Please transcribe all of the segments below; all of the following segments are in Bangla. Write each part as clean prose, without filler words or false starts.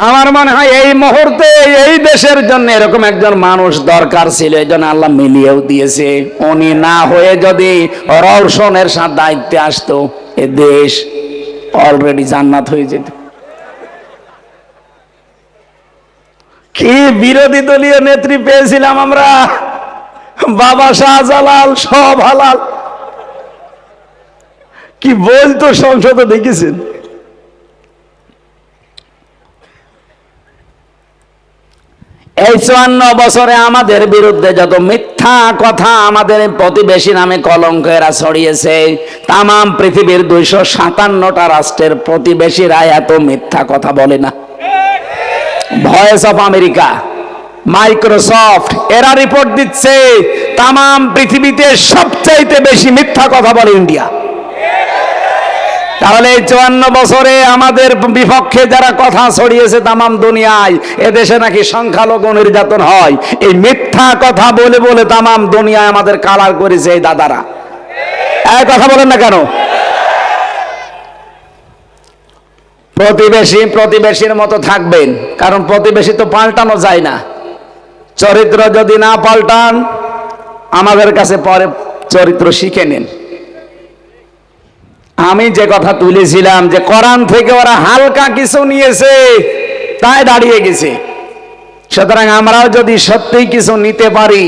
আমার মনে হয় এই মুহূর্তে এই দেশের জন্য এরকম একজন মানুষ দরকার ছিল, এই জন্য আল্লাহ মিলিয়েও দিয়েছে। উনি না হয়ে যদি রওশনের সাথে দায়িত্বে আসতো, এ দেশ অলরেডি জান্নাত হয়ে যেত। কি বিরোধী দলীয় নেত্রী পেয়েছিলাম আমরা, বাবা শাহজালাল, সব হালাল। কি বলতো সংসদে, দেখেছেন? এই 54 বছরে আমাদের বিরুদ্ধে যত মিথ্যা কথা আমাদের প্রতিবেশী নামে কলঙ্ক এরা ছড়িয়েছে, তাম পৃথিবীর 257টা রাষ্ট্রের প্রতিবেশীরা এত মিথ্যা কথা বলে না। ভয়েস অফ আমেরিকা, মাইক্রোসফট এরা রিপোর্ট দিচ্ছে তাম পৃথিবীতে সবচাইতে বেশি মিথ্যা কথা বলে ইন্ডিয়া। তাহলে এই 54 বছরে আমাদের বিপক্ষে যারা কথা ছড়িয়েছে তাম দুনিয়ায়, এদেশে নাকি সংখ্যালঘু নির্যাতন হয়, এই মিথ্যা কথা বলে বলে তাম দুনিয়ায় আমাদের কালার করেছে এই দাদারা। এই কথা বলেন না কেন? প্রতিবেশী প্রতিবেশীর মতো থাকবেন, কারণ প্রতিবেশী তো পাল্টানো যায় না। চরিত্র যদি না পাল্টান, আমাদের কাছে পরে চরিত্র শিখে নিন। আমি যে কথা তুলেছিলাম যে কোরআন থেকে ওরা হালকা কিছু নিয়েছে, তাই দাঁড়িয়ে গেছে। সুতরাং আমরাও যদি সত্যিই কিছু নিতে পারি,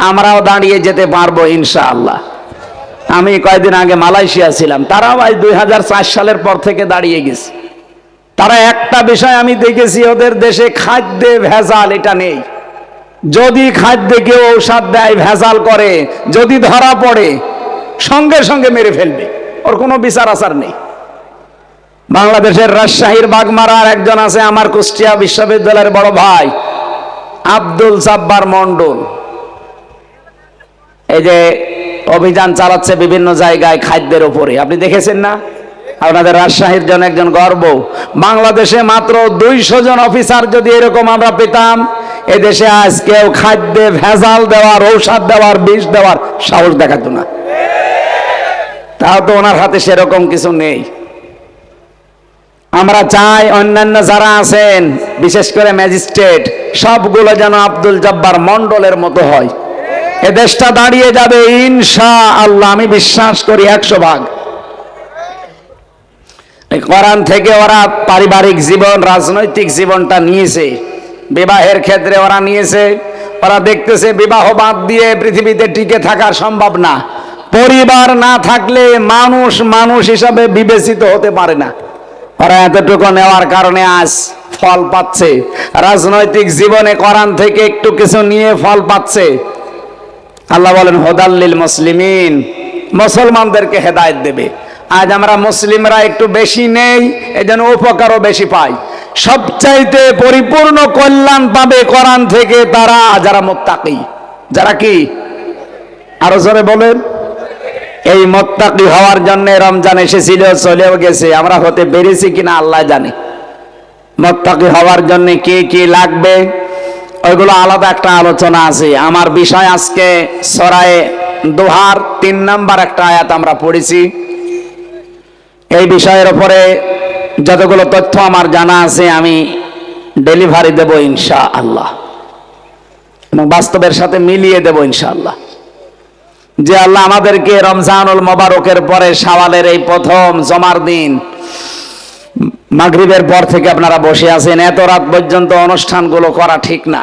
আমরাও দাঁড়িয়ে যেতে পারবো ইনশাআল্লাহ। আমি কয়েকদিন আগে মালয়েশিয়া ছিলাম, তারাও আজ 2004 সালের পর থেকে দাঁড়িয়ে গেছে। তারা একটা বিষয় আমি দেখেছি, ওদের দেশে খাদ্যে ভেজাল এটা নেই। যদি খাদ্যে কেউ ঔষধ দেয়, ভেজাল করে, যদি ধরা পড়ে সঙ্গে সঙ্গে মেরে ফেলবে, ওর কোনো বিচার আচার নেই। বাংলাদেশের রাজশাহীর বাগমারার একজন আছে, আমার কুষ্টিয়া বিশ্ববিদ্যালয়ের বড় ভাই আব্দুল জব্বার মন্ডল, এই যে অভিযান চালাচ্ছে বিভিন্ন জায়গায় খাদ্যের উপরে, আপনি দেখেছেন না? আপনাদের রাজশাহীর জন্য একজন গর্ব। বাংলাদেশে মাত্র 200 জন অফিসার যদি এরকম আমরা পেতাম, এদেশে আজ কেউ খাদ্যে ভেজাল দেওয়ার, ঔষধ দেওয়ার, বিষ দেওয়ার সাহস দেখাতো না। তাও তো ওনার হাতে সেরকম কিছু নেই। আমরা চাই অন্যান্য যারা আছেন, বিশেষ করে ম্যাজিস্ট্রেট, সবগুলো যেন আব্দুল জব্বার মন্ডলের মতো হয়। এ দেশটা দাঁড়িয়ে যাবে ইনশাআল্লাহ, আমি বিশ্বাস করি 100%। কোরআন থেকে ওরা পারিবারিক জীবন, রাজনৈতিক জীবনটা নিয়েছে, বিবাহের ক্ষেত্রে ওরা নিয়েছে। ওরা দেখতেছে বিবাহ বাদ দিয়ে পৃথিবীতে টিকে থাকা সম্ভব না। পরিবার না থাকলে মানুষ মানুষ হিসাবে বিবেচিত হতে পারে না। ওরা এতটুকু নেওয়ার কারণে আজ ফল পাচ্ছে। রাজনৈতিক জীবনে কোরআন থেকে একটু কিছু নিয়ে ফল পাচ্ছে। আল্লাহ বলেন হুদাল্লিল মুসলিমিন, মুসলমানদেরকে হেদায়েত দেবে। আজ আমরা মুসলিমরা একটু বেশি নেই, এজন্য উপকারও বেশি পাই। সবচাইতে পরিপূর্ণ কল্যাণ পাবে কোরআন থেকে তারা যারা মুত্তাকি। যারা কি? আরো জোরে বলেন। এই মুত্তাকি হওয়ার জন্য রমজান এসেছিল, চলেও গেছে। আমরা হতে পেরেছি কিনা আল্লাহ জানে। মুত্তাকি হওয়ার জন্য কি কি লাগবে ওইগুলো আলাদা একটা আলোচনা আছে। আমার বিষয় আজকে সূরা দোহার 3 নাম্বার একটা আয়াত আমরা পড়েছি। এই বিষয়ের উপরে যতগুলো তথ্য আমার জানা আছে আমি ডেলিভারি দেব ইনশাআল্লাহ, এবং বাস্তবের সাথে মিলিয়ে দেব ইনশাআল্লাহ। যে আল্লাহ আমাদেরকে রমজানুল মোবারকের পরে শাওয়ালের এই প্রথম জমার দিন, মাগরিবের পর থেকে আপনারা বসে আছেন, এত রাত পর্যন্ত অনুষ্ঠানগুলো করা ঠিক না।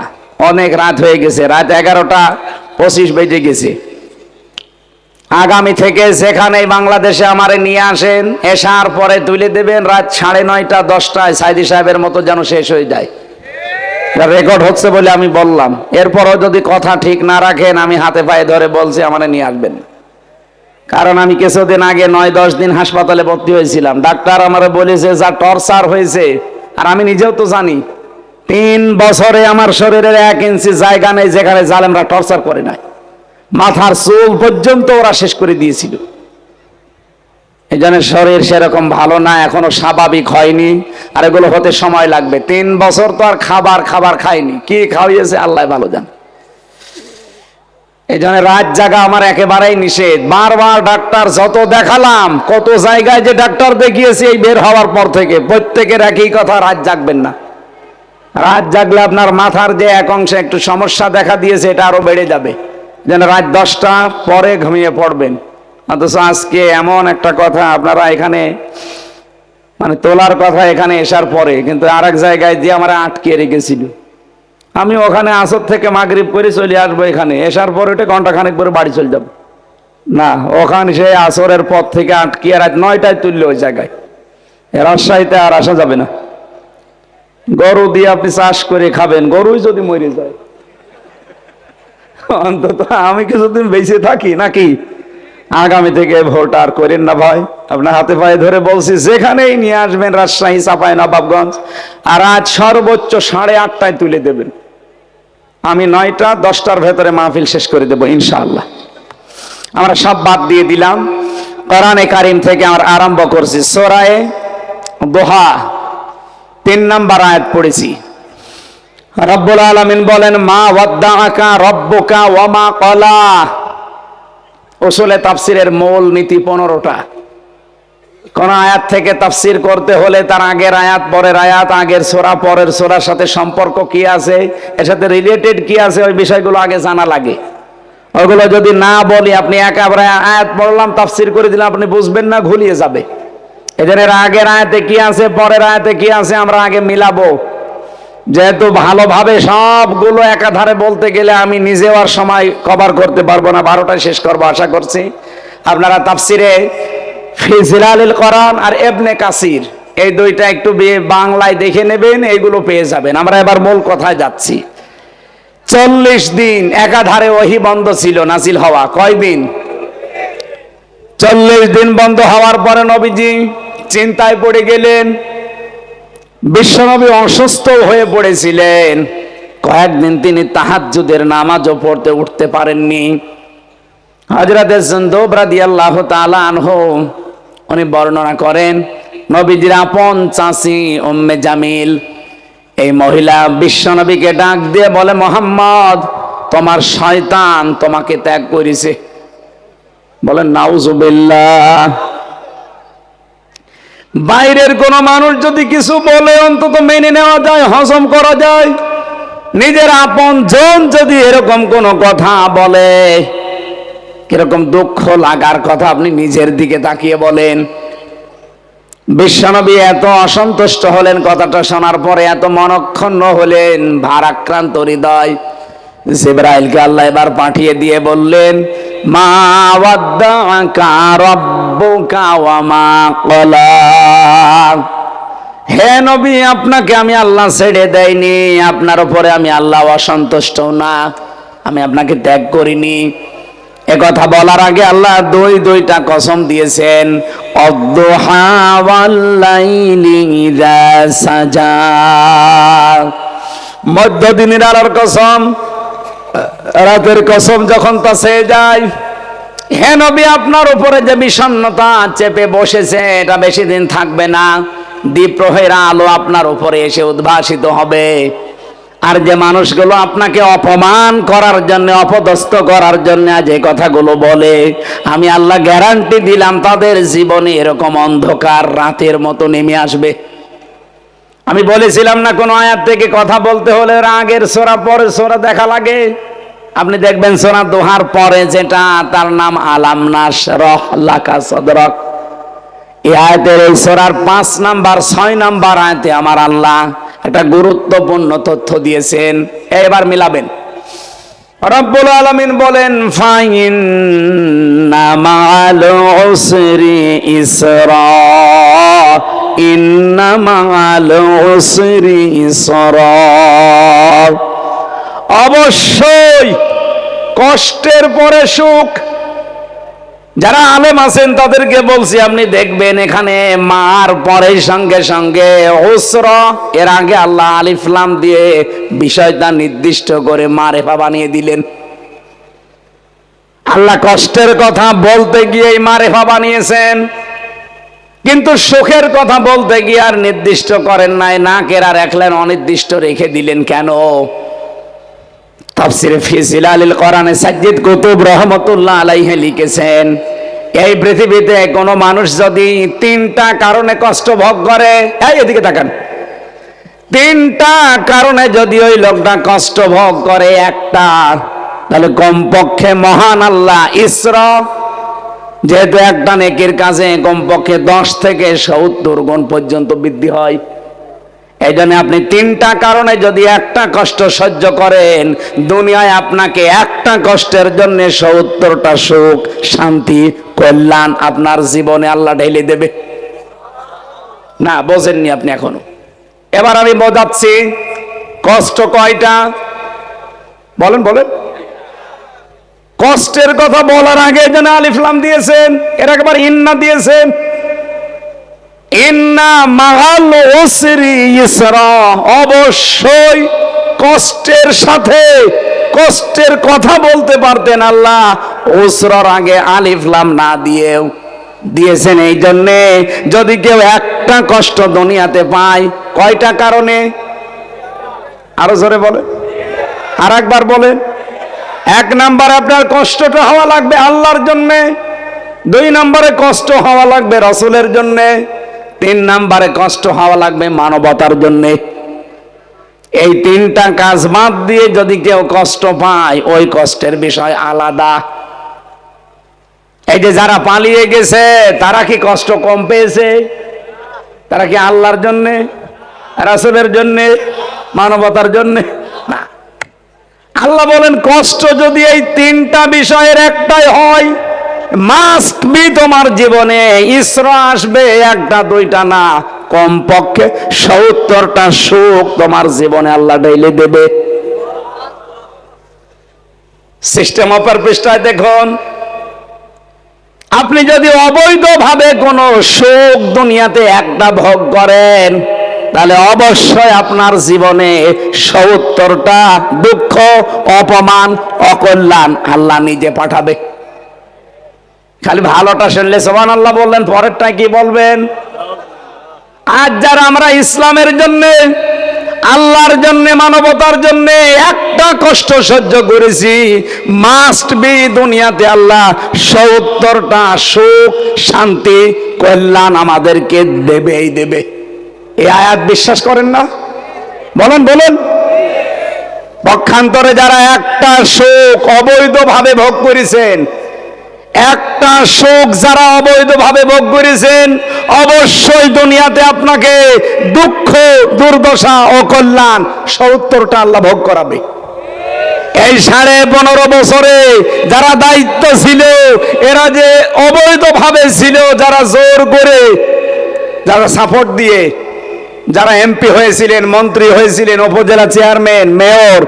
অনেক রাত হয়ে গেছে, রাত 11:25 বেজে গেছে। আগামী থেকে যেখানে বাংলাদেশে আমারে নিয়ে আসেন, এশার পরে তুলে দেবেন, রাত 9:30 10টায় সাইদি সাহেবের মতো যেন শেষ হয়ে যায়। রেকর্ড হচ্ছে বলে আমি বললাম। এরপরও যদি কথা ঠিক না রাখেন, আমি হাতে পায়ে ধরে বলছি আমারে নিয়ে আসবেন। কারণ আমি কিছুদিন আগে 9-10 দিন হাসপাতালে ভর্তি হয়েছিলাম। ডাক্তার আমারে বলেছে যা টর্চার হয়েছে, আর আমি নিজেও তো জানি। 3 বছরে আমার শরীরের 1 ইঞ্চি জায়গা নেই যেখানে জালেমরা টর্চার করে নাই। মাথার চুল পর্যন্ত ওরা শেষ করে দিয়েছিল। এই জন্য শরীর সেরকম ভালো না, এখনো স্বাভাবিক হয়নি, আর এগুলো হতে সময় লাগবে। 3 বছর তো আর খাবার খাইনি, কি খাওয়িয়েছে আল্লাহ ভালো জানে। এই জন্য রাত জাগা আমার একেবারেই নিষেধ। বারবার ডাক্তার যত দেখালাম, কত জায়গায় যে ডাক্তার দেখিয়েছি এই বের হওয়ার পর থেকে, প্রত্যেকের একই কথা, রাত জাগবেন না। রাত জাগলে আপনার মাথার যে এক অংশে একটু সমস্যা দেখা দিয়েছে, এটা আরো বেড়ে যাবে। যেন রাত 10টা পরে ঘুমিয়ে পড়বেন। অথচ আজকে এমন একটা কথা আপনারা এখানে মানে তোলার কথা এখানে এসার পরে, কিন্তু আরেক জায়গায় দিয়ে আমরা আটকে রেখেছিল। আমি ওখানে আসর থেকে মাগরিব করে চলে আসবো, এখানে এসার পরে ওটা ঘন্টাখানেক পরে বাড়ি চলে যাবো। না, ওখানে সে আসরের পর থেকে আটকিয়ে রাত 9টায় তুললে ওই জায়গায়। রাজশাহীতে আর আসা যাবে না। গরু দিয়ে আপনি চাষ করে খাবেন, গরুই যদি মরে যায়, অন্তত আমি কিছুদিন বেঁচে থাকি নাকি। আগামী থেকে ভোট আর করেন না ভাই, আপনার হাতে পায়ে ধরে বলছি, যেখানেই নিয়ে আসবেন রাজশাহী, চাঁপাইনবাবগঞ্জ, আর আজ সর্বোচ্চ 8:30টায় তুলে দেবেন। আমি 9টা 10টার ভেতরে মাহফিল শেষ করে দেবো ইনশাআল্লাহ। আমরা সব বাদ দিয়ে দিলাম, কোরআনে কারিম থেকে আমরা আরম্ভ করছি। সূরা দোহা 3 নম্বর আয়াত পড়েছি। রব্বুল আলামিন বলেন, মা ওয়াদ্দাআকা রব্বুকা ওয়া মা ক্বালা। উসুলে তাফসিরের মূল নীতি 15টা। কোন আয়াত থেকে তাফসির করতে হলে তার আগের আয়াত, পরের আয়াত, আগের সূরা, পরের সূরার সাথে সম্পর্ক কি আছে, এর সাথে রিলেটেড কি আছে, ওই বিষয়গুলো আগে জানা লাগে। ওগুলো যদি না বলি, আপনি একেবারে আয়াত পড়লাম তাফসির করে দিলাম, আপনি বুঝবেন না, ঘুলিয়ে যাবে। এদের আগের আয়াতে কি আছে, পরের আয়াতে কি আছে, আমরা আগে মিলাবো। যেহেতু ভালোভাবে সবগুলো একাধারে বলতে গেলে আমি নিজেও আর সময় কভার করতে পারবো না, 12টায় শেষ করবো আশা করছি। আপনারা তাফসিরে ফি জিলালিল কোরআন আর ইবনে কাসির, এই দুইটা একটু বাংলায় দেখে নেবেন, এইগুলো পেয়ে যাবেন। আমরা এবার মূল কথায় যাচ্ছি। 40 দিন একাধারে ওহী বন্ধ ছিল নাজিল হওয়া। কয়দিন? 40 দিন বন্ধ হওয়ার পরে নবীজি চিন্তায় পড়ে গেলেন। বিশ্বনবী অসুস্থ হয়ে পড়েছিলেন, কয়েকদিন তিনি তাহাজ্জুদের নামাজও পড়তে উঠতে পারেননি। হযরত জুনদুব রাদিয়াল্লাহু তাআলা আনহু উনি বর্ণনা করেন, নবীজির আপন চাচী উম্মে জামিল, এই মহিলা বিশ্বনবীকে ডাক দিয়ে বলে, মুহাম্মদ, তোমার শয়তান তোমাকে ত্যাগ করেছে। বলেন নাউজুবিল্লাহ। বাইরের কোন মানুষ যদি কিছু বলে অন্তত মেনে নেওয়া যায়, হজম করা যায়। নিজের আপন জন যদি এরকম কোন কথা বলে, কিরকম দুঃখ লাগার কথা আপনি নিজের দিকে তাকিয়ে বলেন। বিশ্বনবী এত অসন্তুষ্ট হলেন কথাটা শোনার পরে, এত মনক্ষুণ্ণ হলেন, ভারাক্রান্ত হৃদয়। জিবরাইলকে আল্লাহ এবার পাঠিয়ে দিয়ে বললেন, মা ওয়াদ্দাআকা রাব্বুকা ওয়া মা ক্বালা। হে নবী, আপনাকে আমি আল্লাহ ছেড়ে দেয়নি, আপনার উপরে আমি আল্লাহ অসন্তুষ্ট না, আমি আপনাকে ত্যাগ করিনি। একথা বলার আগে আল্লাহ দুইটা কসম দিয়েছেন, অদ্দুহা ওয়াল লাইলি ইযা সাজা। মধ্যদিনের আলোর কসম, রাতের কসম যখন তা ছেয়ে যায়। হে নবী, আপনার উপরে যে বিষণ্ণতা চেপে বসেছে, এটা বেশি দিন থাকবে না। দ্বীপ্রহরের আলো আপনার উপরে এসে উদ্ভাসিত হবে। আর যে মানুষগুলো আপনাকে অপমান করার জন্য, অপদস্থ করার জন্য যে কথাগুলো বলে, আমি আল্লাহ গ্যারান্টি দিলাম তাদের জীবনে এরকম অন্ধকার রাতের মতো নেমে আসবে। আমি বলেছিলাম না, কোন আয়াত থেকে কথা বলতে হলে আগের সূরা পরের সূরা দেখা লাগে। আপনি দেখবেন সূরা দোহার পরে যেটা, তার নাম আলাম নাশরাহ লাকা সাদরাক। এই আয়াতের এই সূরার 5 নাম্বার 6 নাম্বার আয়াতে আমার আল্লাহ একটা গুরুত্বপূর্ণ তথ্য দিয়েছেন। এবার মিলাবেন। রব্বুল আলামিন বলেন, ফাইন্না মাআল উসরি ইসরা, ইন্না মাআল উসরি ইসরা। অবশ্যই কষ্টের পরে সুখ। যারা আলেম আছেন তাদেরকে বলছি, আপনি দেখবেন এখানে মার পরে সঙ্গে সঙ্গে উসরা, এর আগে আল্লাহ আলিফ লাম দিয়ে বিষয়টা নির্দিষ্ট করে মারেফা বানিয়ে দিলেন। আল্লাহ কষ্টের কথা বলতে গিয়ে মারেফা বানিয়েছেন, কিন্তু সুখের কথা বলতে গিয়ে আর নির্দিষ্ট করেন নাই, না কেরা রাখলেন, অনির্দিষ্ট রেখে দিলেন। কেন? তাফসিরে ফি জিলালিল কোরআনে সাজ্জিদ কুতুব রহমাতুল্লাহ আলাইহি লিখেছেন, এই পৃথিবীতে কোনো মানুষ যদি 3টা কারণে কষ্ট ভোগ করে, এদিকে তাকান, তিনটা কারণে যদি ওই লোকটা কষ্ট ভোগ করে একটা, তাহলে কমপক্ষে মহান আল্লাহ ইসরা, যেহেতু একটা নেকির কাজে কমপক্ষে 10 থেকে 70 গুণ পর্যন্ত বৃদ্ধি হয়, এই জন্য আপনি তিনটা কারণে যদি একটা কষ্ট সহ্য করেন, দুনিয়ায় আপনাকে একটা কষ্টের জন্য 70টা সুখ, শান্তি, কল্যাণ আপনার জীবনে আল্লাহ ঢেলে দেবে। না বোঝেননি আপনি এখনো। এবার আমি বোঝাচ্ছি কষ্ট কয়টা। বলেন বলেন। কষ্টের কথা বলার আগে যেন আলিফ লাম দিয়েছেন, এর একবার ইন্না দিয়েছেন। ইন্না মাআল উসরি ইসরা, অবশ্যই কষ্টের সাথে কষ্টের কথা বলতে পারতেন আল্লাহ উসরার আগে আলিফ লাম না দিয়েও দিয়েছেন। এই জন্যে যদি কেউ একটা কষ্ট দুনিয়াতে পায়, কয়টা কারণে? আরো জোরে বলে, আর একবার বলেন। 1 নম্বরে আপনার কষ্টটা হওয়া লাগবে আল্লাহর জন্যে, 2 নম্বরে কষ্ট হওয়া লাগবে রাসূলের জন্যে, 3 নম্বরে কষ্ট হওয়া লাগবে মানবতার জন্যে। এই 3টা কাজ বাদ দিয়ে যদি কেউ কষ্ট পায়, ওই কষ্টের বিষয় আলাদা। এই যে যারা পালিয়ে গেছে, তারা কি কষ্ট কম পেয়েছে? তারা কি আল্লাহর জন্যে, রাসূলের জন্যে, মানবতার জন্যে? না। আল্লাহ বলেন কষ্ট যদি এই 3টা বিষয়ের একটাই হয়, মাস্ট বি তোমার জীবনে ইসরা আসবে, 1টা 2টা না, কমপক্ষে 70টা সুখ তোমার জীবনে আল্লাহ ঢেলে দেবে। সিস্টেম অফার পৃষ্ঠায় দেখুন, আপনি যদি অবৈধভাবে কোনো সুখ দুনিয়াতে একটা ভোগ করেন, তাহলে অবশ্যই আপনার জীবনে 70টা দুঃখ, অপমান, অকল্যাণ আল্লাহ নিজে পাঠাবে। খালি ভালোটা শুনলে সুবহানাল্লাহ বললেন, পরেরটা কি বলবেন? আজ যারা আমরা ইসলামের জন্য, আল্লাহর জন্য, মানবতার জন্য একটা কষ্ট সহ্য করেছি, মাস্ট বি দুনিয়াতে আল্লাহ 70টা সুখ, শান্তি, কল্যাণ আমাদেরকে দেবেই দেবে। এই আয়াত বিশ্বাস করেন না? বলেন বলেন। পক্ষান্তরে যারা একটা সুখ অবৈধভাবে ভোগ করেছেন, একটা সুখ যারা অবৈধভাবে ভোগ করেছেন, অবশ্যই দুনিয়াতে আপনাকে দুঃখ, দুর্দশা, অকল্যাণ 70টা আল্লাহ ভোগ করাবে। এই 15.5 বছরে যারা দায়িত্ব ছিল, এরা যে অবৈধভাবে ছিল, যারা জোর করে, যারা সাপোর্ট দিয়ে, যারা এমপি হয়েছিলেন, মন্ত্রী হয়েছিলেন, উপজেলা চেয়ারম্যান, মেয়র,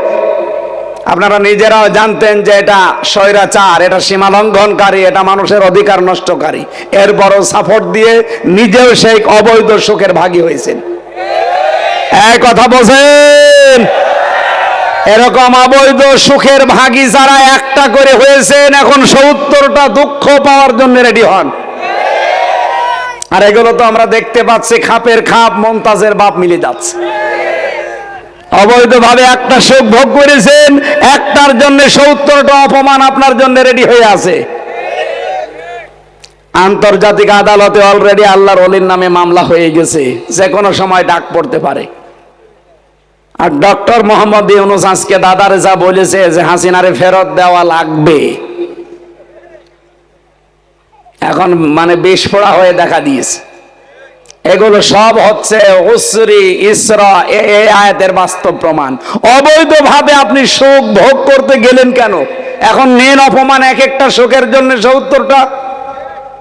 আপনারা নিজেরাও জানতেন যে এটা স্বৈরাচার, এটা সীমা লঙ্ঘনকারী, এটা মানুষের অধিকার নষ্টকারী। এরপরও সাপোর্ট দিয়ে নিজেও সেই অবৈধ সুখের ভাগী হয়েছেন। এই কথা বোঝেন? এরকম অবৈধ সুখের ভাগী যারা একটা করে হয়েছেন, এখন 70টা দুঃখ পাওয়ার জন্য রেডি হন। আর এগুলো তো আমরা দেখতে পাচ্ছি, খাপের খাপ, মমতাজের বাপ মিলে যাচ্ছে। অবৈধভাবে একটা সুখ ভোগ করেছেন, একটার জন্য 70টা অপমান আপনার জন্য রেডি হয়ে আছে। আন্তর্জাতিক আদালতে অলরেডি আল্লাহর ওলির নামে মামলা হয়ে গেছে, যে কোনো সময় ডাক পড়তে পারে। আর ডক্টর মোহাম্মদ ইউনূস আজকে দাদারে যা বলেছে যে হাসিনারে ফেরত দেওয়া লাগবে, এখন মানে বিস্ফোরা হয়ে দেখা দিয়েছে। এগুলো সব হচ্ছে উসরি, ইসরা, এই আয়াতের বাস্তব প্রমাণ। অবৈধভাবে আপনি সুখ ভোগ করতে গেলেন কেন? এখন নেন অপমান এক একটা সুখের জন্য 70টা।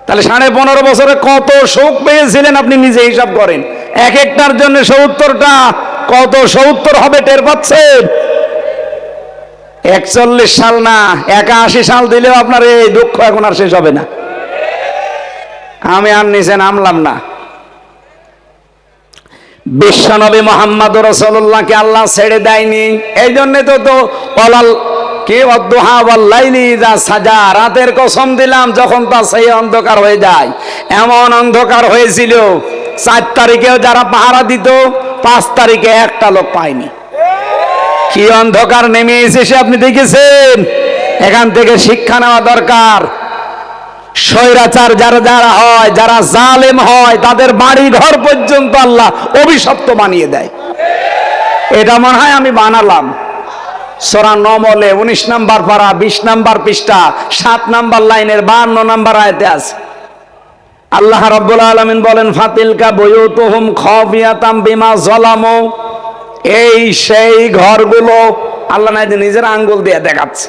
তাহলে 15.5 বছরে কত সুখ পেয়েছিলেন আপনি নিজে হিসাব করেন। এক একটার জন্য 70টা, কত 70 হবে টের পাচ্ছেন? 41 সাল না 81 সাল দিলেও আপনার এই দুঃখ এখন আর শেষ হবে না। আমি আর নিচে নামলাম না। বিশ্বনবী মুহাম্মদ রাসূলুল্লাহকে আল্লাহ ছেড়ে দেয়নি, এই জন্য তো ওয়ালাল কি ওয়াদুহা ওয়াল লাইলি ইযা সাজা, রাতের কসম দিলাম যখন তা সেই অন্ধকার হয়ে যায়। এমন অন্ধকার হয়েছিল 4 তারিখেও যারা পাহারা দিত, 5 তারিখে একটা লোক পায়নি। কি অন্ধকার নেমে এসেছে আপনি দেখেছেন? এখান থেকে শিক্ষা নেওয়া দরকার। স্বৈরাচার যারা যারা হয়, যারা জালেম হয়, তাদের বাড়ি ঘর পর্যন্ত আল্লাহ অভিশপ্ত বানিয়ে দেয়। এটা মনে হয় আমি বানালাম। সূরা নমলে 19 নম্বর পারা 20 নম্বর পৃষ্ঠা 7 নম্বর লাইনের 52 নম্বর আয়াতে আছে। আল্লাহ রাব্বুল আলামিন বলেন, ফাতিলকা বুয়ুতুহুম খাফিয়াতাম বিমা যালামু। এই সেই ঘরগুলো, আল্লাহ নিজের আঙ্গুল দিয়ে দেখাচ্ছে,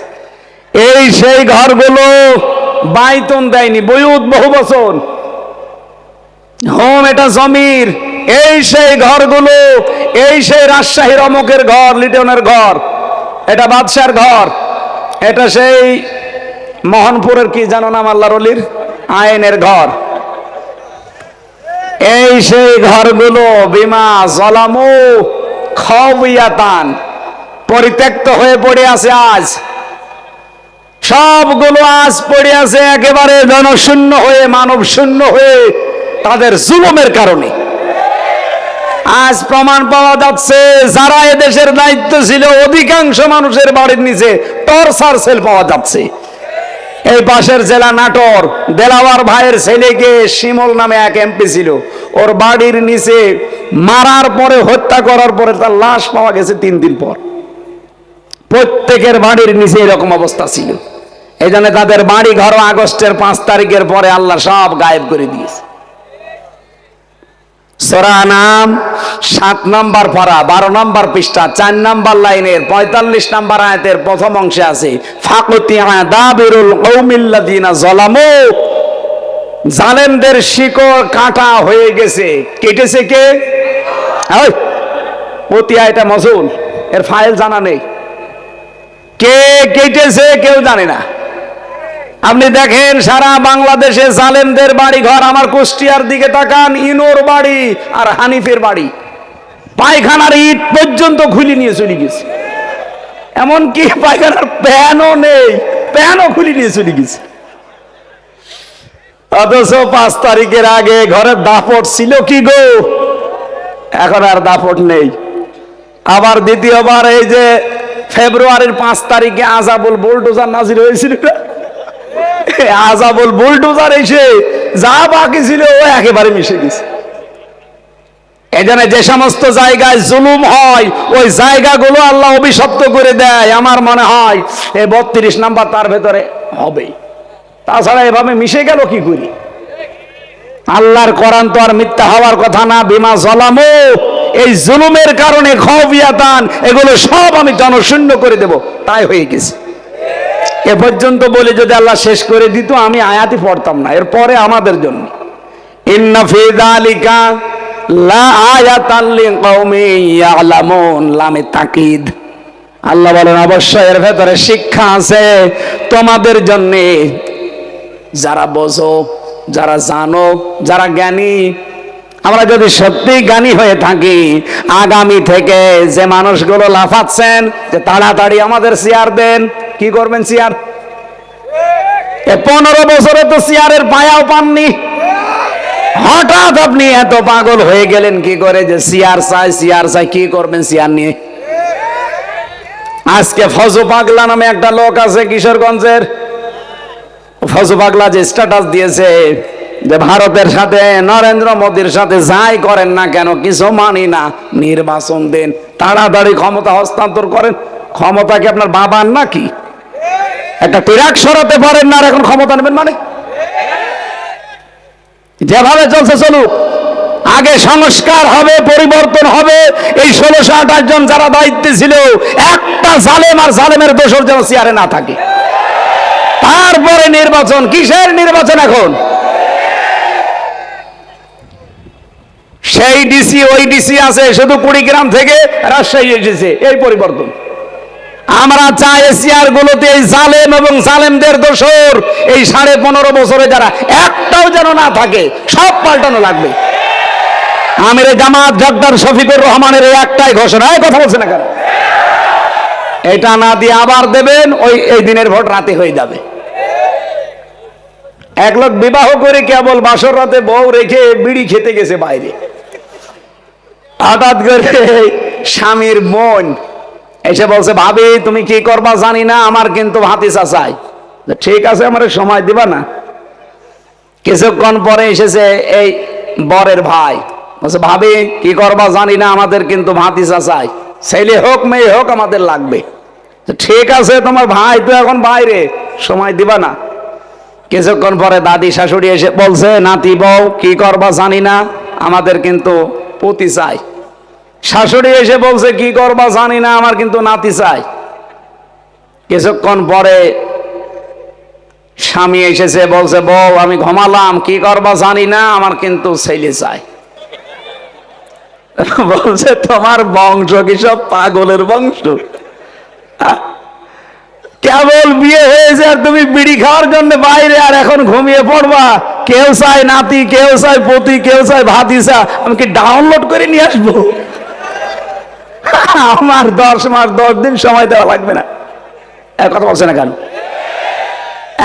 এই সেই ঘরগুলো বাইতুন দেয়নি, বুয়ুত বহু বচন, হোম এটা জমির, এই সেই ঘরগুলো, এই সেই রাজশাহীর অমুকের ঘর, লিটনের ঘর, এটা বাদশার ঘর, এটা সেই মোহনপুরের কি জানো নাম আল্লাহর ওলির আইনের ঘর, এই সেই ঘরগুলো বিমা জলামু খাওয়াতান পরিত্যক্ত হয়ে পড়ে আছে। আজ সবগুলো আজ পড়ে আছে একেবারে জনশূন্য হয়ে, মানব শূন্য হয়ে, তাদের জুলুমের কারণে। আজ প্রমাণ পাওয়া যাচ্ছে যারা এদেশের দায়িত্ব ছিল অধিকাংশ মানুষের বাড়ির নিচে টর্চার সেল পাওয়া যাচ্ছে। এই পাশের জেলা নাটোর, দেলাওয়ার ভাইয়ের ছেলেকে শিমল নামে এক এমপি ছিল, ওর বাড়ির নিচে মারার পরে, হত্যা করার পরে তার লাশ পাওয়া গেছে 3 দিন পর। প্রত্যেকের বাড়ির নিচে এরকম অবস্থা ছিল। এই জন্য তাদের বাড়ি ঘর আগস্টের 5 তারিখের পরে আল্লাহ সব গায়েব করে দিয়েছে। সূরা নাম 7 নম্বর পারা 12 নম্বর পৃষ্ঠা 4 নম্বর লাইনের 45 নম্বর আয়াতের প্রথম অংশে আছে, ফাকুতিয়া দাবিরুল কওমিল্লাযিনা যালামু। জালেমদের শিকড় কাটা হয়ে গেছে। কেটেছে কে? ওই পতিয়া, এটা মজুল, এর ফাইল জানা নেই, কে কেটেছে কেউ জানে না। আপনি দেখেন সারা বাংলাদেশে জালেমদের বাড়ি ঘর। আমার কুষ্টিয়ার দিকে তাকান, ইনোর বাড়ি আর হানিফের বাড়ি, পায়খানার ইট পর্যন্ত খুলে নিয়ে চলে গেছে। এমনকি পায়খানার প্যানও নেই, প্যানও খুলে নিয়ে চলে গেছে। অথচ 5 তারিখের আগে ঘরের দাপট ছিল কি গো, এখন আর দাপট নেই। আবার দ্বিতীয়বার এই যে ফেব্রুয়ারির 5 তারিখে আযাবুল বুলডোজার নাজির হয়েছিল, আযাবুল বুলডোজার এসে যা বাকি ছিল ও একেবারে মিশে গেছে। এখানে যে সমস্ত জায়গায় জুলুম হয় ওই জায়গাগুলো আল্লাহ অভিশপ্ত করে দেয়। আমার মনে হয় এই 32 নাম্বার তার ভেতরে হবে, তাছাড়া এভাবে মিশে গেল কি করি? আল্লাহর কোরআন তো আর মিথ্যা হওয়ার কথা না। বিমা যালামু, এই জুলুমের কারণে খাওয়াতান, এগুলো সব আমি জনশূন্য করে দেব, তাই হয়ে গেছে। এ পর্যন্ত বলে যদি আল্লাহ শেষ করে দিত আমি আয়াতই পড়তাম না। এরপরে আমাদের জন্য ইন্না ফি যালিকা লা আয়াতান লিকাওমিন ইয়ালামুন, লামে তাকিদ। আল্লাহ বলেন অবশ্যই এর ভেতরে শিক্ষা আছে তোমাদের জন্য, যারা বোঝো, যারা জানো, যারা জ্ঞানী। আমরা যদি সত্যি জ্ঞানী হয়ে থাকি, আগামী থেকে যে মানুষগুলো লাফাচ্ছেন যে তাড়াতাড়ি আমাদের চেয়ার দেন, কি করবেন চেয়ার? 15 বছরে তো চেয়ারের পায়াও পাননি, হঠাৎ আপনি এত পাগল হয়ে গেলেন কি করে যে চেয়ার চাই, চেয়ার চাই? কি করবেন চেয়ার নিয়ে? আজকে ফজু পাগলা নামে একটা লোক আছে কিশোরগঞ্জের, ফজু পাগলা যে স্ট্যাটাস দিয়েছে যে ভারতের সাথে, নরেন্দ্র মোদীর সাথে যাই করেন না কেন কিছু মানি না, নির্বাচন দেন, তাড়াতাড়ি ক্ষমতা হস্তান্তর করেন। ক্ষমতা কি আপনার বাবার নাকি? একটা ট্রাক সরাতে পারেন না আর এখন ক্ষমতা নেবেন মানে? যেভাবে চলছে চলুক, আগে সংস্কার হবে, পরিবর্তন হবে। এই 1628 জন যারা দায়িত্বে ছিল, একটা জালেম আর জালেমের দোষর যেন চেয়ারে না থাকে। তারপরে নির্বাচন। কিসের নির্বাচন এখন? সেই ডিসি ওই ডিসি আছে, শুধু কুড়িগ্রাম থেকে রাজশাহী এসেছে, এই পরিবর্তন। আমরা চাই চেয়ার গুলোতে এই জালেম এবং জালেমদের দোষর এই 15.5 বছরে যারা, একটাও যেন না থাকে, সব পাল্টানো লাগবে। আমিরে জামাত ডক্টর শফিকুর রহমানের এই একটাই ঘোষণা, এই কথা বলছে না কেন? এটা না দিয়ে আবার দেবেন, এই দিনের ভোট রাতে হয়ে যাবে। এক লোক বিবাহ করে কেবল বাসর রাতে বউ রেখে বিড়ি খেতে গেছে বাইরে, হঠাৎ করে স্বামীর বোন এসে বলছে, ভাবি তুমি কি করবা জানি না, আমার কিন্তু ভাতিজা চাই। ঠিক আছে, আমার সময় দিবা না? কিছুক্ষণ পরে এসেছে এই বরের ভাই, বলছে ভাবি কি করবা জানি না, আমাদের কিন্তু ভাতিজা চাই। ছেলে হোক মেয়ে হোক আমাদের লাগবে। ঠিক আছে, তোমার ভাই তো এখন বাইরে, সময় দিবা না। কিছুক্ষণ পরে দাদি শাশুড়ি এসে বলছে, নাতি বউ কি করবা জানি না, আমাদের কিন্তু পতি চাই। শাশুড়ি এসে বলছে, কি করবা জানি না, আমার কিন্তু নাতি চাই। কিছুক্ষণ পরে স্বামী এসেছে, বলছে, বউ আমি ঘুমালাম, কি করবা জানি না, আমার কিন্তু ছেলে চাই। বলছে, তোমার বংশ কি সব পাগলের বংশ? কেবল বিয়ে হয়েছে আর তুমি বিড়ি খাওয়ার জন্য বাইরে, আর এখন ঘুমিয়ে পড়বা? কেউ চায় নাতি, কেউ চায় পতি, কেউ চায় ভাতিজা, আমি কি ডাউনলোড করে নিয়ে আসবো? আমার 10 মাস 10 দিন সময় দেওয়া লাগবে না। এক কথা বলছে না কেন?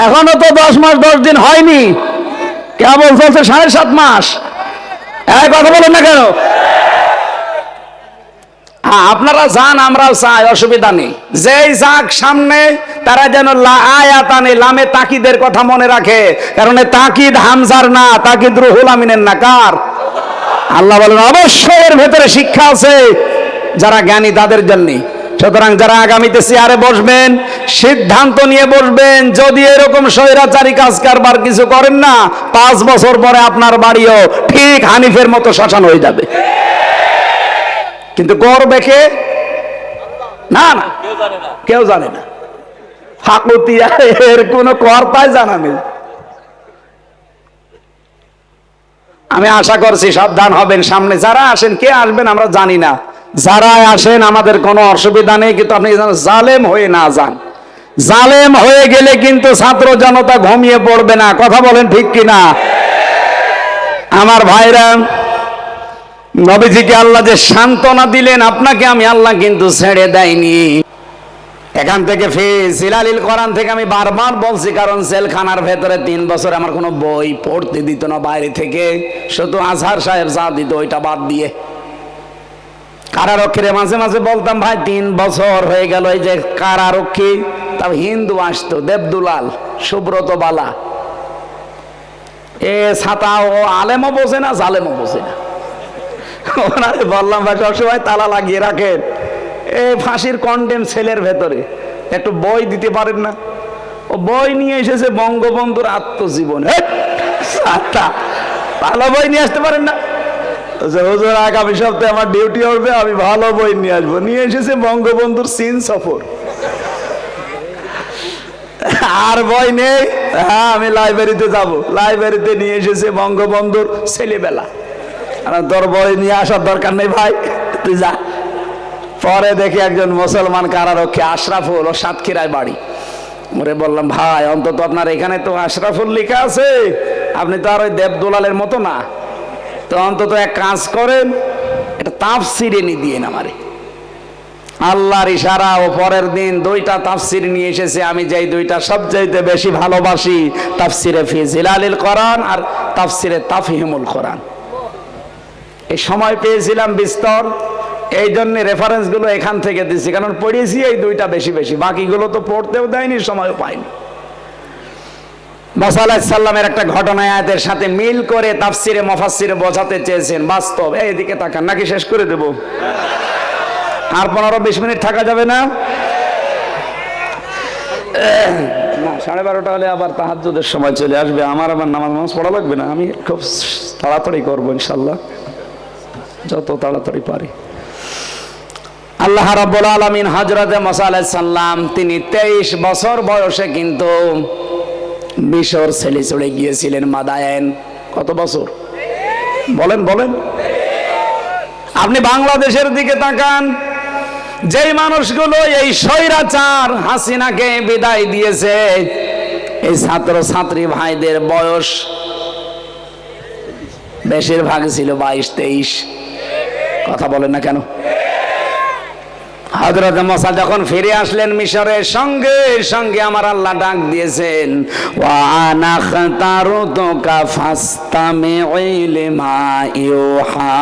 এখনো তো 10 মাস 10 দিন হয়নি, কেবল চলছে 7.5 মাস। এক কথা বলেন না কেন? আপনারা যান, আমরাও চাই, অসুবিধা নেই। যেই যাক সামনে তারা যেন আয়াতানে লামে তাকিদের কথা মনে রাখে, কারণ তাকিদ হামজার না, তাকিদ রুহুল আমিনের না, কার? আল্লাহ বলেন অবশ্যই এর ভেতরে শিক্ষা আছে যারা জ্ঞানী তাদের জন্য। সুতরাং যারা আগামীতে চেয়ারে বসবেন, সিদ্ধান্ত নিয়ে বসবেন, যদি এরকম স্বৈরাচারী কাজ কারবার কিছু করেন না, 5 বছর পরে আপনার বাড়িও ঠিক হানিফের মতো শ্মশান হয়ে যাবে। কিন্তু করবে কে? না না, কেউ জানে না। ফাকুতিয়া এর কোন কর্তাই জানা নেই। আমি আশা করছি সাবধান হবেন। সামনে যারা আসেন, কে আসবেন আমরা জানি না, যারা আসেন আমাদের কোনো অসুবিধা নেই, কিন্তু আপনি জালেম হয়ে না যান। জালেম হয়ে গেলে কিন্তু ছাত্র জনতা ঘুমিয়ে পড়বে না। কথা বলেন ঠিক কিনা? আমার ভাইরা, নবীজিকে আল্লাহ যে সান্ত্বনা দিলেন, আপনাকে আমি আল্লাহ কিন্তু ছেড়ে দেয়নি। এখান থেকে জিলালিল কোরআন থেকে আমি বারবার বলছি, কারণ জেলখানার ভেতরে 3 বছর আমার কোনো বই পড়তে দিত না বাইরে থেকে, শুধু আজহার সাহেব যা দিত ওইটা বাদ দিয়ে। কারারক্ষীরে মাঝে মাঝে বলতাম, ভাই 3 বছর হয়ে গেল, এই যে কারারক্ষী তাও হিন্দু আসতো, দেবদুলাল, সুব্রত বালা, এ ছাতা ও আলেমও বোঝে না, জালেমও বোঝে না। ওনারে বললাম, ভাই সবসময় তালা লাগিয়ে রাখেন, এই ফাঁসির কন্ডেম সেলের ভেতরে একটু বই দিতে পারেন না? ও বই নিয়ে এসেছে বঙ্গবন্ধুর আত্মজীবন, ভালো বই নিয়ে আসতে পারেন না? হুজুর আগামী সপ্তাহে আমার ডিউটি হবে, আমি ভালো বই নিয়ে আসবো। নিয়ে এসেছে বঙ্গবন্ধুর চীন সফর, আর বই নেই। হ্যাঁ, আমি লাইব্রেরিতে যাব, লাইব্রেরিতে নিয়ে এসেছে বঙ্গবন্ধুর ছেলেবেলা। তোর বই নিয়ে আসার দরকার নেই ভাই, তুই যা। পরে দেখি একজন মুসলমান কারারক্ষী, আশরাফুল, ও সাতক্ষীরায় বাড়ি। ওরে বললাম, ভাই অন্তত আপনার এখানে তো আশরাফুল লেখা আছে, আপনি তো আর ওই দেবদুলালের মতো না, তো অন্তত এক কাজ করেন, এটা তাফসিরে নিয়ে দিয়ে আমারে। আল্লাহর ইশারা, ও পরের দিন 2টা তাফসির নিয়ে এসেছে, আমি যেই 2টা সবচাইতে বেশি ভালোবাসি, তাফসিরে ফি জিলালিল কোরআন আর তাফসিরে তাফহিমুল কোরআন। এই সময় পেয়েছিলাম বিস্তর, এই জন্য রেফারেন্স গুলো এখান থেকে দিচ্ছি, কারণ পড়েছি এই 2টা বেশি বেশি, বাকিগুলো তো পড়তেও দেয়নি, সময়ও পাইনি। মুসা আলাইহিস সালামের একটা ঘটনা আয়াতের সাথে মিল করে তাফসিরে মুফাসসিরে বোঝাতে চেয়েছেন, বাস্তব। এইদিকে তাকান, নাকি শেষ করে দেব? আর 15-20 মিনিট থাকা যাবে না? না, 12:30 হলে আবার তাহাজ্জুদের সময় চলে আসবে, আমার আবার নামাজ পড়া লাগবে না। আমি খুব তাড়াতাড়ি করবো ইনশাল্লাহ, যত তাড়াতাড়ি পারি। আল্লাহ রাব্বুল আলামিন হযরতে মুসা আলাইহিস সালাম, তিনি 23 বছর বয়সে কিন্তু মিশর ছেলে চলে গিয়েছিলেন মাদায়েন। কত বছর বলেন বলেন? আপনি বাংলাদেশের দিকে তাকান, যেই মানুষগুলো এই স্বৈরাচার হাসিনাকে বিদায় দিয়েছে, এই ছাত্র ছাত্রী ভাইদের বয়স বেশিরভাগ ছিল 22-23। কথা বলেন না কেন? হযরত মুসা যখন ফিরে আসলেন মিশরে, সঙ্গে সঙ্গে আমার আল্লাহ ডাক দিয়েছেন, ওয়া আনা খাতারতুকা ফাসতামি লিমা ইউহা।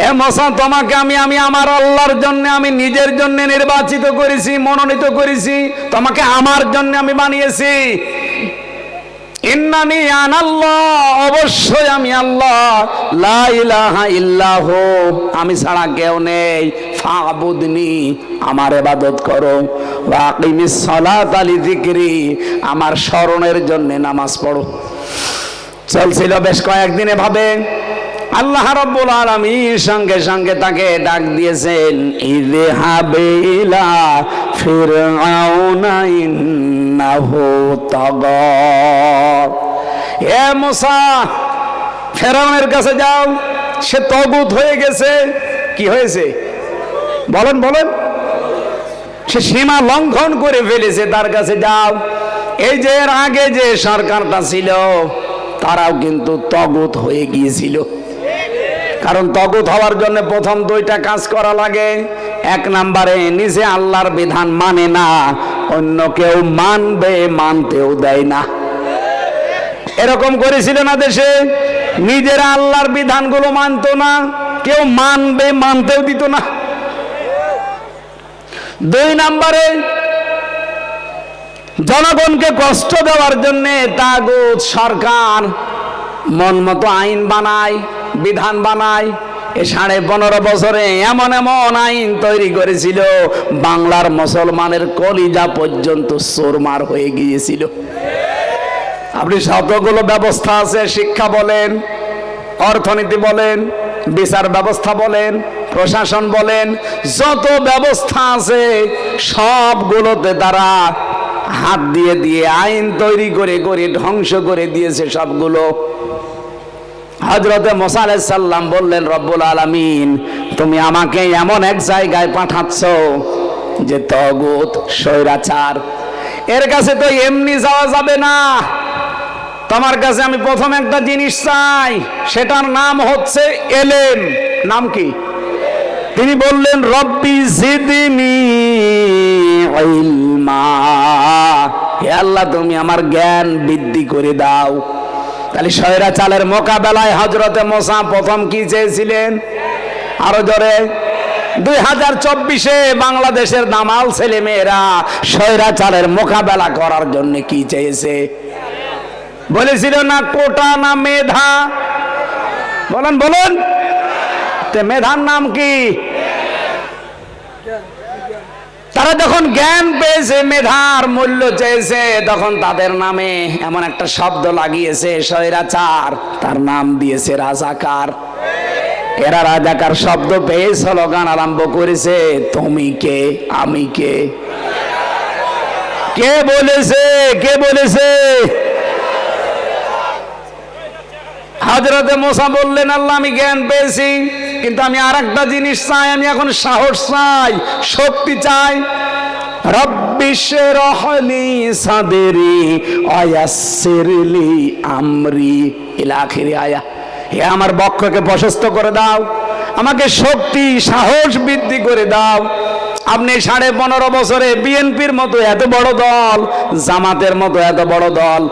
এ মুসা, তোমাকে আমি আমার আল্লাহর জন্য, আমি নিজের জন্য নির্বাচিত করেছি, মনোনীত করেছি, তোমাকে আমার জন্য আমি বানিয়েছি। ইন্নানি আনাল্লাহ, অবশ্যই আমি আল্লাহ, লা ইলাহা ইল্লাহু, আমি ছাড়া কেউ নেই, ফাবুদনি, আমার ইবাদত করো, ওয়া আকিমিস সালাতা লিযিকরি, আমার স্মরণের জন্য নামাজ পড়ো। চলছিল বেশ কয়েকদিন এভাবে। আল্লাহ রাব্বুল আলামিন সঙ্গে সঙ্গে তাকে ডাক দিয়েছেন, ইযহাব ইলা ফিরআউনা ইন্নাহু তাগা, হে মুসা ফেরাউনের কাছে যাও, সে তগুত হয়ে গেছে। কি হয়েছে বলেন বলেন? সে সীমা লঙ্ঘন করে ফেলেছে, তার কাছে যাও। এই যে এর আগে যে সরকারটা ছিল তারাও কিন্তু তগুত হয়ে গিয়েছিল। কারণ তগুত হওয়ার জন্য প্রথম দুইটা কাজ করা লাগে। এক নম্বরে নিজে আল্লাহর বিধান মানে না, অন্য কেউ মানবে মানতেও দেয় না। এরকম করেছিল না দেশে? নিজেরা আল্লাহর বিধানগুলো মানতো না, কেউ মানবে মানতেও দিত না। দুই নম্বরে জনগণকে কষ্ট দেওয়ার জন্য তাগুত সরকার মন মতো আইন বানায়, বিধান বানায়। এ 15.5 বছরে এমন এমন আইন তৈরি করেছিল, বাংলার মুসলমানের কলিজা পর্যন্ত চোরমার হয়ে গিয়েছিল। আপনি যতগুলো ব্যবস্থা আছে, শিক্ষা বলেন, অর্থনীতি বলেন, বিচার ব্যবস্থা বলেন, প্রশাসন বলেন, যত ব্যবস্থা আছে সবগুলোতে তারা হাত দিয়ে দিয়ে আইন তৈরি করে করে ধ্বংস করে দিয়েছে সবগুলো। হযরতে মুসা আলাইহিস সালাম বললেন, রব্বুল আলামিন তুমি আমাকে এমন এক জায়গায় পাঠাচ্ছ যে তাগুত, স্বৈরাচার, এর কাছে তো এমনি যাওয়া যাবে না। তোমার কাছে আমি প্রথম একটা জিনিস চাই, সেটার নাম হচ্ছে এলেম। নাম কি? তিনি বললেন, রব্বি জিদনি ইলমা, হে আল্লাহ তুমি আমার জ্ঞান বৃদ্ধি করে দাও। তাহলে স্বৈরাচারের মোকাবেলায় হযরতে মুসা প্রথম কি চেয়েছিলেন? আরো জোরে। 2024-এ বাংলাদেশের দামাল ছেলে মেয়েরা স্বৈরাচারের মোকাবেলা করার জন্য কি চেয়েছে? বলেছিল না কোটা না মেধা? বলেন বলেন, মেধার নাম কি? তারা যখন জ্ঞান পেয়েছে, মেধার মূল্য চেয়েছে, তখন তাদের নামে এমন একটা শব্দ লাগিয়েছে, স্বৈরাচার, তার নাম দিয়েছে রাজাকার। এরা রাজাকার শব্দ পেয়ে স্লোগান আরম্ভ করেছে, তুমি কে আমি কে। কে বলেছে? কে বলেছে? হযরতে মুসা বললেন, আল্লাহ আমি জ্ঞান পেয়েছি, কিন্তু আমি আরেকটা জিনিস চাই, আমি এখন সাহস চাই, শক্তি চাই। রব্বি শরহ লি সাদরি ওয়ায়াসসির লি আমরি, ইলা আখিরি আয়া। হে আমার বক্ষকে প্রশস্ত করে দাও, আমাকে শক্তি সাহস বৃদ্ধি করে দাও। আপনি 15.5 বছরে বিএনপির মতো এত বড় দল, জামাতের মতো এত বড় দল,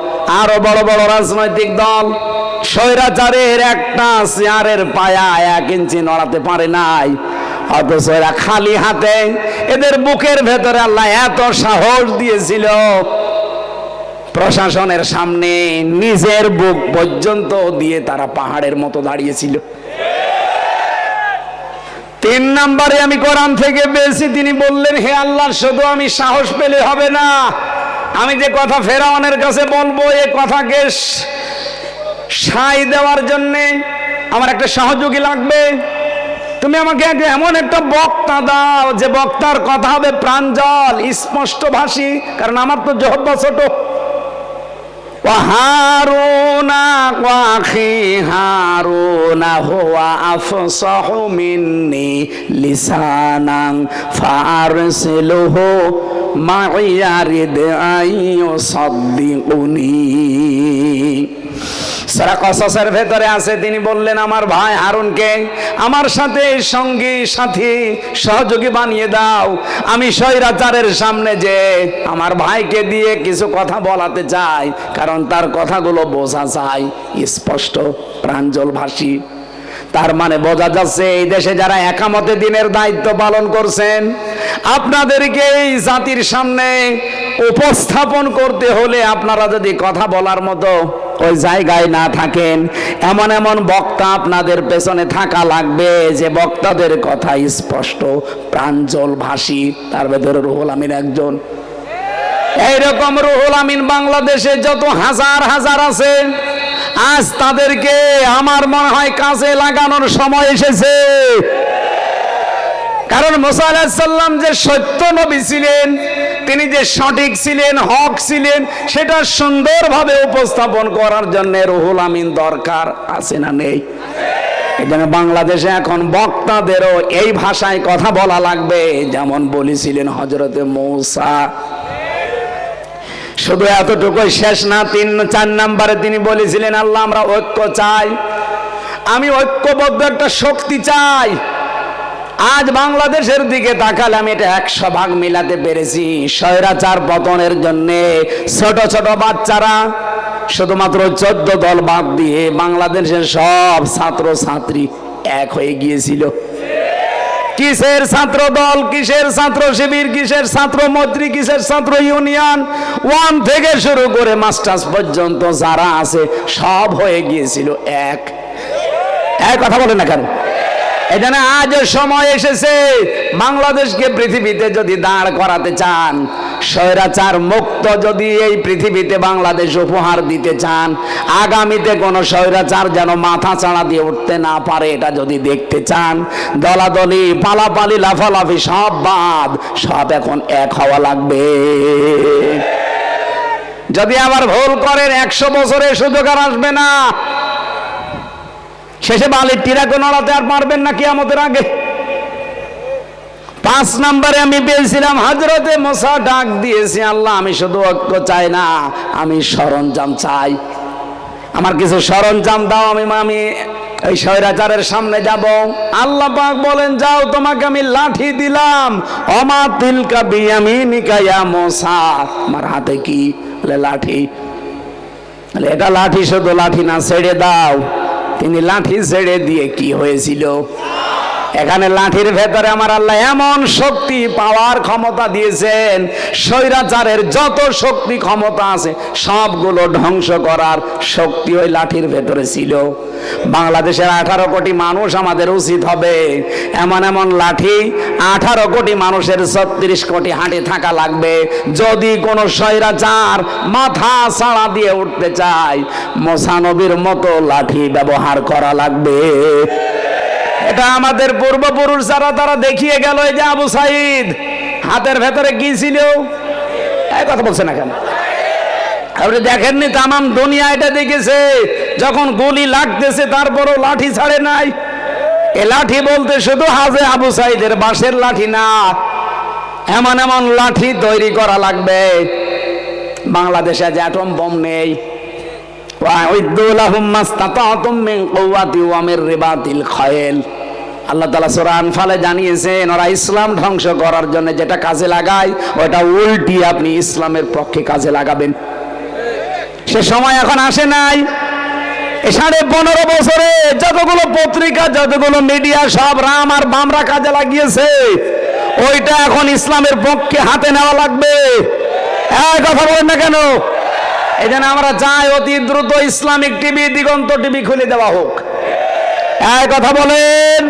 আরো বড় বড় রাজনৈতিক দল, স্বৈরাচারের একটা চেয়ারের পায়া 1 ইঞ্চি নড়াতে পারে নাই, অথচ এরা খালি হাতে, এদের বুকের ভেতরে আল্লাহ এত সাহস দিয়েছিল, প্রশাসনের সামনে নিজের বুক পর্যন্ত দিয়ে তারা পাহাড়ের মতো দাঁড়িয়েছিল। 3 নম্বরে আমি কোরআন থেকে পেয়েছি, তিনি বললেন, হে আল্লাহ শুধু আমি সাহস পেলে হবে না, আমি যে কথা ফেরাউনের কাছে বলবো, এই কথাকে সায় দেওয়ার জন্য আমার একটা সহযোগী লাগবে। তুমি আমাকে এমন একটা বক্তা দাও যে বক্তার কথা হবে প্রাঞ্জল, স্পষ্ট ভাষী, কারণ আমার তো জিহ্বা ছোট। হারুনা ওয়াখি হারুনা হুয়া আফসাহু মিন্নি লিসানান ফারসিলহু মাইয়া রিদআইয়ুসাদ্দিকুনি। সূরা কসসের ভেতরে আছে, তিনি বললেন আমার ভাই হারুনকে আমার সাথে সঙ্গী সাথী সহযোগী বানিয়ে দাও, আমি স্বৈরাচারের সামনে যে আমার ভাইকে দিয়ে কিছু কথা বলাতে চাই, কারণ তার কথাগুলো বোঝা যায়, স্পষ্ট প্রাঞ্জল ভাষী। তার মানে বোঝা যাচ্ছে এই দেশে যারা একামতে দিনের দায়িত্ব পালন করছেন, আপনাদেরকে এই জাতির সামনে উপস্থাপন করতে হলে আপনারা যদি কথা বলার মতো ওই জায়গায় না থাকেন, এমন এমন বক্তা আপনাদের পেছনে থাকা লাগবে যে বক্তাদের কথা স্পষ্ট প্রাঞ্জল ভাষী। তার ভেতরে রুহুল আমিন একজন। এইরকম রুহুল আমিন বাংলাদেশে যত হাজার হাজার আছে, আজ তাদেরকে আমার মনে হয় কাজে লাগানোর সময় এসেছে। কারণ মুসা আলাইহিস সালাম যে সত্য নবী ছিলেন, তিনি যে সঠিক ছিলেন, হক ছিলেন, সেটা সুন্দরভাবে উপস্থাপন করার জন্য রুহুল আমিন দরকার আছে না নেই? এজন্য বাংলাদেশে এখন বক্তাদেরও এই ভাষায় কথা বলা লাগবে, যেমন বলেছিলেন হযরতে মূসা। শুধু এতটুকুই শেষ না, 3-4 নম্বরে তিনি বলেছিলেন, আল্লাহ আমরা ঐক্য চাই, আমি ঐক্যবদ্ধ একটা শক্তি চাই। আজ বাংলাদেশের দিকে তাকালে আমি এটা 100 ভাগ মিলাতে পেরেছি। স্বৈরাচার পতনের জন্য ছোট ছোট বাচ্চারা শুধুমাত্র 14 দল বাদ দিয়ে বাংলাদেশের সব ছাত্র ছাত্রী এক হয়ে গিয়েছিল। কিসের ছাত্র দল, কিসের ছাত্র শিবির, কিসের ছাত্র মৈত্রী, কিসের ছাত্র ইউনিয়ন, 1 থেকে শুরু করে মাস্টার্স পর্যন্ত যারা আছে সব হয়ে গিয়েছিল এক। কথা বলে না কেন? এজন্য আজ সময় এসেছে, বাংলাদেশকে পৃথিবীতে যদি দাঁড় করাতে চান, স্বৈরাচার মুক্ত যদি এই পৃথিবীতে বাংলাদেশ উপহার দিতে চান, আগামীতে কোন স্বৈরাচার যেন মাথা চাড়া দিয়ে উঠতে না পারে, এটা যদি দেখতে চান, দলাদলি পালাপালি লাফালাফি সব বাদ, সব এখন এক হওয়া লাগবে। যদি আবার ভুল করেন 100 বছরের সুযোগ আর আসবে না। শেষে বালির টিরাকে নড়াতে আর পারবেন না কিয়ামতের আগে। 5 নম্বরে আমি পেয়েছিলাম হযরতে মূসা ডাক দিয়েছি, আল্লাহ আমি শুধু ঐক্য চাই না, আমি সরঞ্জাম চাই, আমার কিছু সরঞ্জাম দাও, আমি এই স্বৈরাচারের সামনে যাব। আল্লাহ পাক বলেন, যাও তোমাকে আমি লাঠি দিলাম, ওমা তিলকা বিয়ামিনিকা ইয়া মূসা, আমার হাতে কি? বলে লাঠি। বলে এটা লাঠি, শুধু লাঠি না, ছেড়ে দাও। তিনি লাঠি ছেড়ে দিয়ে কি হয়েছিল? এখানে লাঠির ভেতরে আমার আল্লাহ এমন শক্তি পাওয়ার ক্ষমতা দিয়েছেন, স্বৈরাচারের যত শক্তি ক্ষমতা আছে সবগুলো ধ্বংস করার শক্তি ওই লাঠির ভেতরে ছিল। বাংলাদেশের 18 কোটি মানুষ আমাদের উচিত হবে এমন এমন লাঠি 18 কোটি মানুষের 36 কোটি হাঁটে থাকা লাগবে। যদি কোনো স্বৈরাচার মাথা ছাড়া দিয়ে উঠতে চায়, মূসা নবীর মতো লাঠি ব্যবহার করা লাগবে। এটা আমাদের পূর্বপুরুষ যারা তারা দেখিয়ে গেল। এই যে আবু সাইদ, হাতের ভেতরে কি ছিল? এই কথা বলছে না কেন? আপনি দেখেননি? তামাম দুনিয়া এটা দেখেছে, যখন গুলি লাগতেছে তারপরও লাঠি ছাড়ে নাই। এ লাঠি বলতে শুধু হাজে আবু সাইদের বাঁশের লাঠি না, এমন এমন লাঠি তৈরি করা লাগবে। বাংলাদেশে যে অ্যাটম বম নেই, আল্লাহ তাআলা সূরা আনফালে জানিয়েছেন, ওরা ইসলাম ধ্বংস করার জন্য যেটা কাজে লাগায় ওটা উল্টি আপনি ইসলামের পক্ষে কাজে লাগাবেন। সে সময় এখন আসে নাই। 15.5 বছরে যতগুলো পত্রিকা, যতগুলো মিডিয়া সব রাম আর বামরা কাজে লাগিয়েছে, ওইটা এখন ইসলামের পক্ষে হাতে নেওয়া লাগবে। কথা বলেন না কেন? এই জন্য আমরা চাই অতি দ্রুত ইসলামিক টিভি, দিগন্ত টিভি খুলে দেওয়া হোক। কথা বলেন।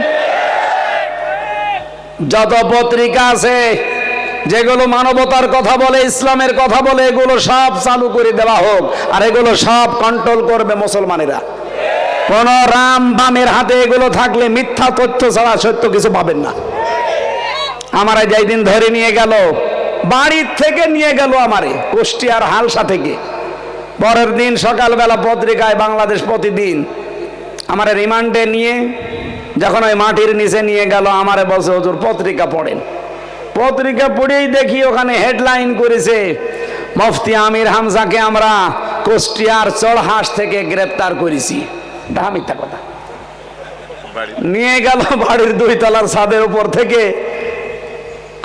যত পত্রিকা আছে যেগুলো মানবতার কথা বলে, ইসলামের কথা বলে, এগুলো সব চালু করে দেওয়া হোক। আর এগুলো সব কন্ট্রোল করবে মুসলমানেরা। কোন রাম বামের হাতে এগুলো থাকলে মিথ্যা তথ্য ছাড়া সত্য কিছু পাবেন না। আমারে যেই দিন ধরে নিয়ে গেল, বাড়ির থেকে নিয়ে গেল আমারে কুষ্টিয়ার হালসা থেকে, পরের দিন সকালবেলা পত্রিকায় বাংলাদেশ প্রতিদিন আমারে রিমান্ডে নিয়ে যখন ওই মাটির নিচে নিয়ে গেল, আমারে বলছে হুজুর পত্রিকা পড়েন। পত্রিকা পড়েই দেখি ওখানে হেডলাইন করেছে, মুফতি আমির হামজাকে আমরা কুষ্টিয়ার চড়হাঁস থেকে গ্রেফতার করেছি। এটা মিথ্যা কথা। নিয়ে গেল বাড়ির 2 তলার ছাদের উপর থেকে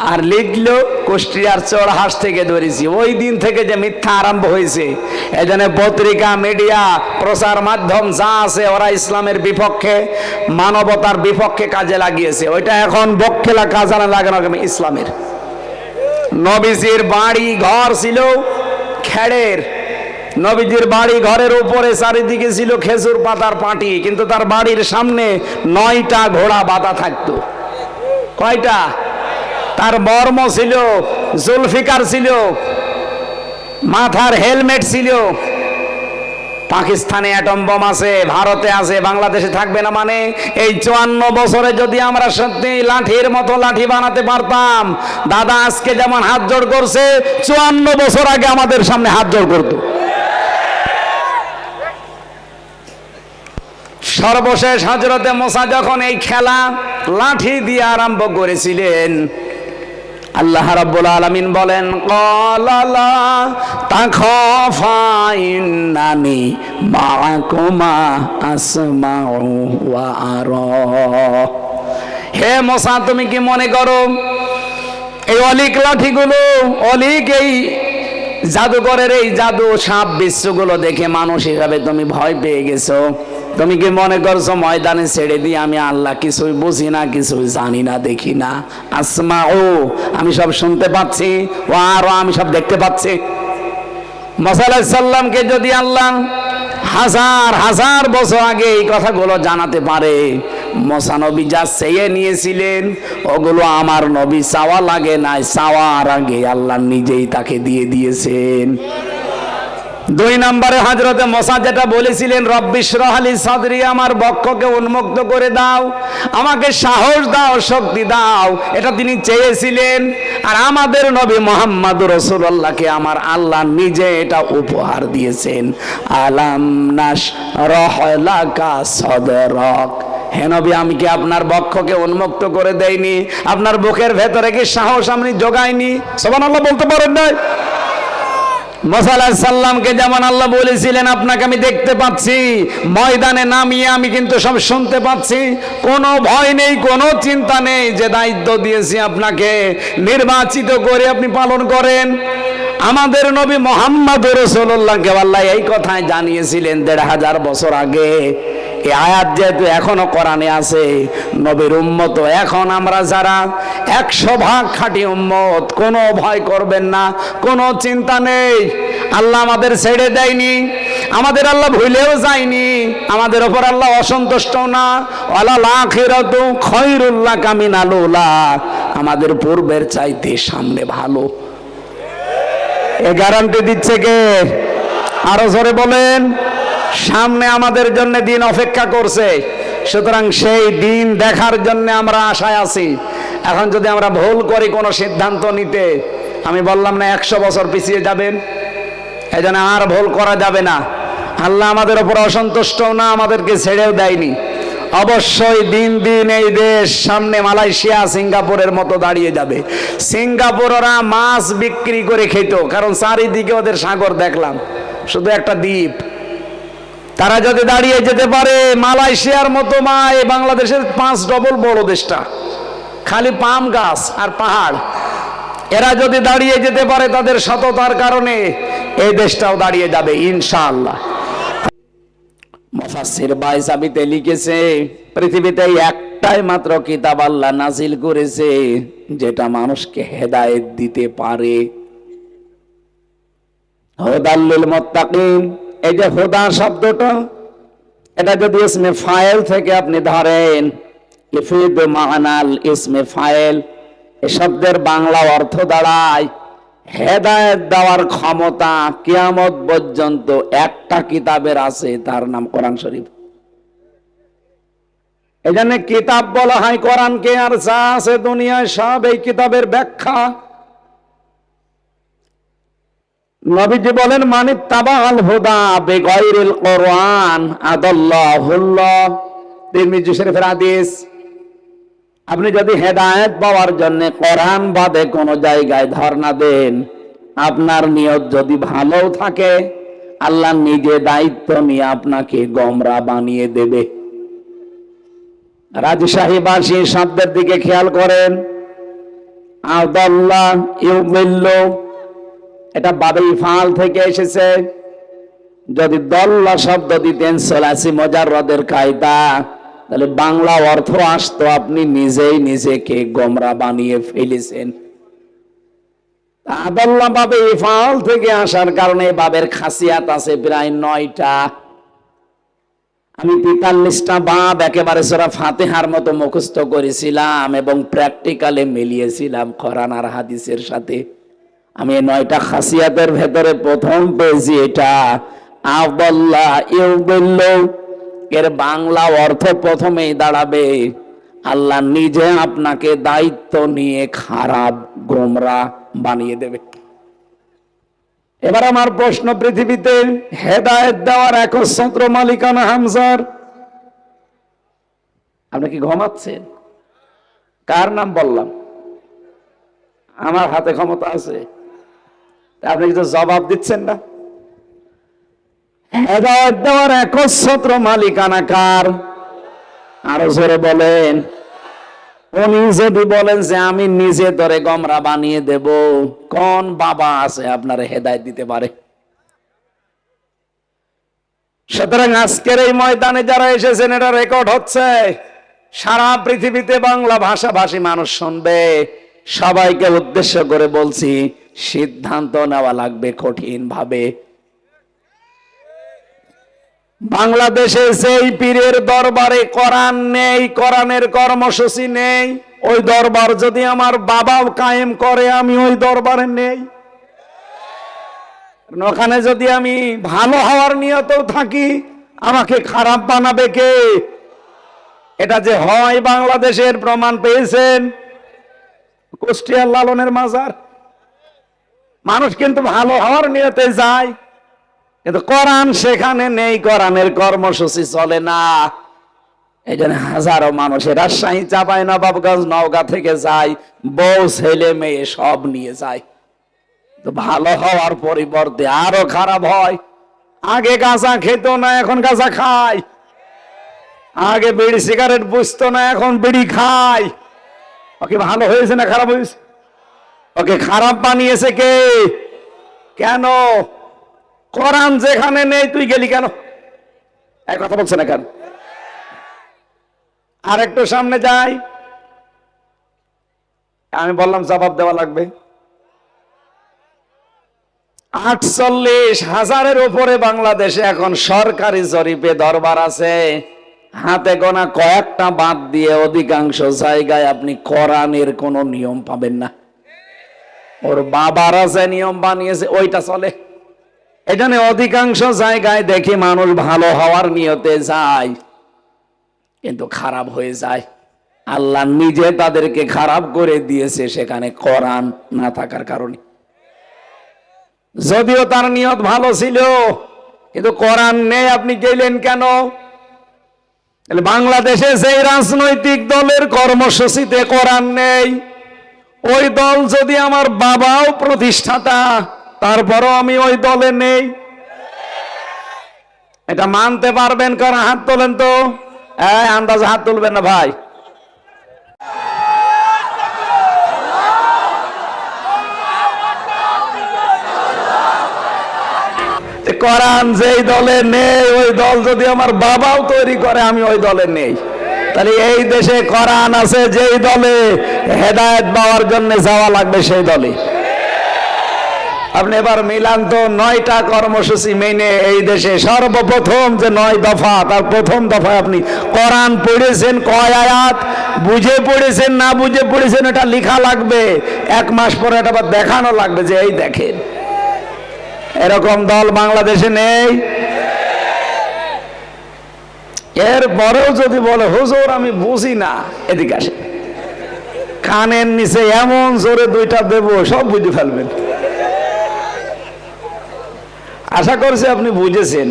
আর লিখলো কুষ্টিয়ার চোরহাস থেকে ধরেছি। ওই দিন থেকে যে মিথ্যা আরম্ভ হয়েছে, এজন্য পত্রিকা, মিডিয়া, প্রচার মাধ্যম যা আছে ওরা ইসলামের বিপক্ষে, মানবতার বিপক্ষে কাজে লাগিয়েছে। ওইটা এখন বক্ষেলা কাজে লাগানো ইসলামের। নবীজির বাড়ি ঘর ছিল খেড়ের, নবীজির বাড়ি ঘরের উপরে চারিদিকে ছিল খেজুর পাতার পাটি, কিন্তু তার বাড়ির সামনে 9টা ঘোড়া বাঁধা থাকতো। কয়টা? তার বর্ম ছিল, জুলফিকার ছিল, মাথার হেলমেট ছিল। পাকিস্তানে অ্যাটম বোম আছে, ভারতে আছে, বাংলাদেশে থাকবে না মানে? এই 54 বছরে যদি আমরা সত্যি লাঠির মতো লাঠি বানাতে পারতাম, দাদা আজকে যেমন হাত জোড় করছে, 54 বছর আগে আমাদের সামনে হাত জোড় করতো। সর্বশেষ হযরতে মুসা যখন এই খেলা লাঠি দিয়ে আরম্ভ করেছিলেন, আল্লাহ রাব্বুল আলামিন বলেন, ক্বালা লা তাখাফা ইন্নানি মাআকুমা আসমাউ ওয়া আরা। হে মুসা, তুমি কি মনে করো এই অলিক লাঠিগুলো, অলিক এই জাদুঘরের এই জাদু সাপ বিচ্ছুগুলো দেখে মানুষ হিসাবে তুমি ভয় পেয়ে গেছো? তুমি কি মনে করছো ময়দানে ছেড়ে দিয়ে আমি আল্লাহ কিছুই বুঝি না, কিছুই জানি না, দেখি না? আসমাউ, আমি সব শুনতে পাচ্ছি, ও আরো, আমি সব দেখতে পাচ্ছি। মুসা আলাইহিস সালামকে যদি আল্লাহ হাজার হাজার বছর আগে এই কথাগুলো জানাতে পারে, মুসা নবী যা চেয়ে নিয়েছিলেন ওগুলো আমার নবী চাওয়া লাগে নাই, চাওয়ার আগে আল্লাহ নিজেই তাকে দিয়ে দিয়েছেন। 2 নম্বরে হযরতে মুসা যেটা বলেছিলেন, রব্বি ইশরাহ লি সাদরি, আমার বক্ষকে উন্মুক্ত করে দাও, আমাকে সাহস দাও, শক্তি দাও, এটা তিনি চেয়েছিলেন। আর আমাদের নবী মুহাম্মদুর রাসূলুল্লাহকে আমার আল্লাহ নিজে এটা উপহার দিয়েছেন। আলাম নাশরাহ লাকা সাদরাক, হে নবী, আমি কি আপনার বক্ষকে উন্মুক্ত করে দেইনি? আপনার বুকের ভেতরে কি সাহস আমি জোগাইনি? সুবহানাল্লাহ বলতে পারেন না? মুসা আলাইহিস সালামকে যেমন আল্লাহ বলেছিলেন, আপনাকে আমি দেখতে পাচ্ছি, ময়দানে নামিয়ে আমি কিন্তু সব শুনতে পাচ্ছি, কোনো ভয় নেই, কোনো চিন্তা নেই, যে দায়িত্ব দিয়েছি আপনাকে নির্বাচিত করে আপনি পালন করেন। আমাদের নবী মুহাম্মদুর রাসূলুল্লাহকে আল্লাহ এই কথাই জানিয়েছিলেন 1500 বছর আগে। এই আয়াত যেহেতু এখনো কোরআনে আছে, নবীর উম্মত এখন আমরা যারা 100% খাঁটি উম্মত, কোনো ভয় করবেন না, কোনো চিন্তা নেই। আল্লাহ আমাদের ছেড়ে দেয়নি, আমাদের আল্লাহ ভুলেও যায়নি, আমাদের ওপর আল্লাহ অসন্তুষ্ট না। ওয়ালাল আখিরাতু খায়রুল লাকা মিনাল উলা, আমাদের পূর্বের চাইতে সামনে ভালো। এ গ্যারান্টি দিচ্ছে কে? আরো জোরে বলেন। সামনে আমাদের জন্য দিন অপেক্ষা করছে, সুতরাং সেই দিন দেখার জন্য আমরা আশায় আছি। এখন যদি আমরা ভুল করি কোনো সিদ্ধান্ত নিতে, আমি বললাম না 100 বছর পিছিয়ে যাবেন, এই জন্য আর ভুল করা যাবে না। আল্লাহ আমাদের উপর অসন্তুষ্ট না, আমাদেরকে ছেড়েও দেয়নি। অবশ্যই দিন দিন এই দেশ সামনে মালয়েশিয়া, সিঙ্গাপুরের মতো দাঁড়িয়ে যাবে। সিঙ্গাপুর ওরা মাছ বিক্রি করে খেত, কারণ চারিদিকে ওদের সাগর দেখলাম, শুধু একটা দ্বীপ। তারা যদি দাঁড়িয়ে যেতে পারে মালয়েশিয়ার মতো, মা এই বাংলাদেশের 5 ডবল বড় দেশটা, খালি পাম গাছ আর পাহাড়, এরা যদি দাঁড়িয়ে যেতে পারে তাদের সততার কারণে, এই দেশটাও দাঁড়িয়ে যাবে ইনশাআল্লাহ। মুফাসসির বাইজাবিতে লিখেছে, পৃথিবীতে একটাই মাত্র কিতাব আল্লাহ নাজিল করেছে যেটা মানুষকে হেদায়েত দিতে পারে, হুদাল লিল মুত্তাকিন। এই যে হুদা শব্দটা, এটা যদি ইসমে ফাইল থেকে আপনি ধরেন, ইফিদ মানাল ইসমে ফাইল, এই শব্দের বাংলা অর্থ দাঁড়ায় হেদায়েত দেওয়ার ক্ষমতা কিয়ামত পর্যন্ত একটা কিতাবের আছে, তার নাম কোরআন শরীফ। এজন্য কিতাব বলা হয় কোরআনকে, আর যা আছে দুনিয়ায় সব এই কিতাবের ব্যাখ্যা। নবীজি বলেন, মানিত তাবাল হুদা বিগাইরিল কোরআন আদাল্লাহুল্লাহ। তিরমিজি শরীফের হাদিস। আপনি যদি হেদায়েত পাওয়ার জন্য কোরআন বাদে কোন জায়গায় ধর্ণা দেন, আপনার নিয়ত যদি ভালো থাকে, আল্লাহ নিজে দায়িত্ব নিয়ে আপনাকে গোমরা বানিয়ে দেবে। রাজশাহীবাসী শব্দের দিকে খেয়াল করেন। আদাল্লাহ ইউবিল্লু, এটা বাবেল ফাল থেকে এসেছে। যদি দল্লা শব্দ দিতেন সলাসি মুজাররদের কায়দা, তাহলে বাংলা অর্থ আসতো আপনি নিজেই নিজেকে গোমরা বানিয়ে ফেলেছেন। আদাল্লাহ বাবে ইফাল থেকে আসার কারণে বাবের খাসিয়াত আছে প্রায় 9টা। আমি 43টা বাব একেবারে সূরা ফাতিহার মতো মুখস্থ করেছিলাম এবং প্র্যাকটিক্যালে মিলিয়েছিলাম কোরআন আর হাদিসের সাথে। আমি এই 9টা খাসিয়াতের ভেতরে প্রথম পেয়েছি এটা আদাল্লাহ ইউবিল্লু। এর বাংলা অর্থ প্রথমেই দাঁড়াবে আল্লাহ নিজে আপনাকে দায়িত্ব নিয়ে খারাপ গোমরা বানিয়ে দেবে। এবার আমার প্রশ্ন, পৃথিবীতে হেদায়েত দেওয়ার একচ্ছত্র মালিকানা হামজার। আপনি কি ঘুমাচ্ছেন? কার নাম বললাম? আমার হাতে ক্ষমতা আছে, আপনি কিছু জবাব দিচ্ছেন না। হেদায়েত দেওয়ার একচ্ছত্র মালিকানা কার? আরো জোরে বলেন। উনি যদি বলেন যে আমি নিজে ধরে গোমরা বানিয়ে দেব, কোন বাবা আছে আপনার হেদায়েত দিতে পারে? সুতরাং আজকের এই ময়দানে যারা এসেছেন, এটা রেকর্ড হচ্ছে, সারা পৃথিবীতে বাংলা ভাষাভাষী মানুষ শুনবে। সবাইকে উদ্দেশ্য করে বলছি, সিদ্ধান্ত নেওয়া লাগবে কঠিন ভাবে। বাংলাদেশে যেই পীরের দরবারে কোরআন নেই, কোরআনের কর্মসূচি নেই, ওই দরবার যদি আমার বাবাও কায়েম করে, আমি ওই দরবারে নেই। ওখানে যদি আমি ভালো হওয়ার নিয়তেও থাকি, আমাকে খারাপ বানাবে কে? এটা যে হয় বাংলাদেশের প্রমাণ পেয়েছেন কুষ্টিয়ার লালনের মাজার। মানুষ কিন্তু ভালো হওয়ার নিয়তে যায়, কিন্তু কোরআন সেখানে নেই, কোরআনের কর্মসূচি চলে না। এই জন্য হাজারো মানুষের রাজশাহী, চাঁপাইনবাবগঞ্জ, নওগাঁ থেকে যায়, বউ ছেলে মেয়ে সব নিয়ে যায়। তো ভালো হওয়ার পরিবর্তে আরো খারাপ হয়। আগে গাঁজা খেত না, এখন গাঁজা খায়। আগে বিড়ি সিগারেট বুঝতো না, এখন বিড়ি খায়। ওকে ভালো হয়েছে না খারাপ হয়েছে? ওকে খারাপ বানিয়েছে কে? কেন? কোরআন যেখানে নেই, তুই গেলি কেন? এক কথা বলছে না কেন? আর একটু সামনে যাই, আমি বললাম জবাব দেওয়া লাগবে। 48,000-এর উপরে বাংলাদেশে এখন সরকারি জরিপে দরবার আছে। হাতে গোনা কয়েকটা বাদ দিয়ে অধিকাংশ জায়গায় আপনি কোরআনের কোন নিয়ম পাবেন না। ওর বাবারা যে নিয়ম বানিয়েছে ওইটা চলে। এখানে অধিকাংশ জায়গায় দেখি মানুষ ভালো হওয়ার নিয়তে যায়, কিন্তু খারাপ হয়ে যায়। আল্লাহ নিজে তাদেরকে খারাপ করে দিয়েছে সেখানে কোরআন না থাকার কারণে। যদিও তার নিয়ত ভালো ছিল, কিন্তু কোরআন নেই, আপনি গেলেন কেন? বাংলাদেশে যে রাজনৈতিক দলের কর্মসূচিতে কোরআন নেই, ওই দল যদি আমার বাবাও প্রতিষ্ঠাতা, তারপরও আমি ওই দলে নেই। এটা মানতে পারবেন? কারণ হাত তোলেন তো। আন্দাজে হাত তুলবেন না ভাই। কোরআন যেই দলে নেই, ওই দল যদি আমার বাবাও তৈরি করে, আমি ওই দলে নেই। তাহলে এই দেশে কোরআন আছে যেই দলে, হেদায়েত পাওয়ার জন্য যাওয়া লাগবে সেই দলে। আপনি এবার মিলান তো 9টা কর্মসূচি মেনে এই দেশে সর্বপ্রথম যে 9 দফা, তার প্রথম দফায় আপনি কোরআন পড়েছেন কয় আয়াত, বুঝে পড়েছেন না বুঝে পড়েছেন, এটা লেখা লাগবে। 1 মাস পরে এটা আবার দেখানো লাগবে যে এই দেখেন। এরকম দল বাংলাদেশে নেই। এরপরেও যদি বলে হুজুর আমি বুঝি না, এদিকে আসে, কানের নিচে এমন জোরে 2টা দেব, সব বুঝে ফেলবেন। আশা করছি আপনি বুঝেছেন।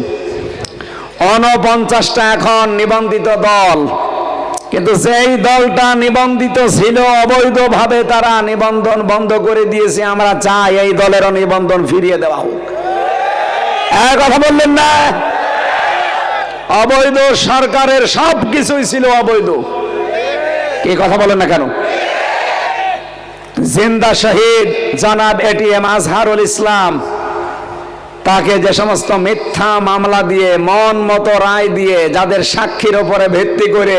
49টা এখন নিবন্ধিত দল, কিন্তু যেই দলটা নিবন্ধিত ছিল অবৈধভাবে তারা নিবন্ধন বন্ধ করে দিয়েছে। আমরা চাই এই দলেরও নিবন্ধন ফিরিয়ে দেওয়া হোক। এক কথা বললেন না? অবৈধ সরকারের সবকিছুই ছিল অবৈধ। কি কথা বলেন না কেন? জিন্দা শহীদ জনাব এটিএম আজহারুল ইসলাম, তাকে যে সমস্ত মিথ্যা মামলা দিয়ে মন মতো রায় দিয়ে যাদের সাক্ষীর উপরে ভিত্তি করে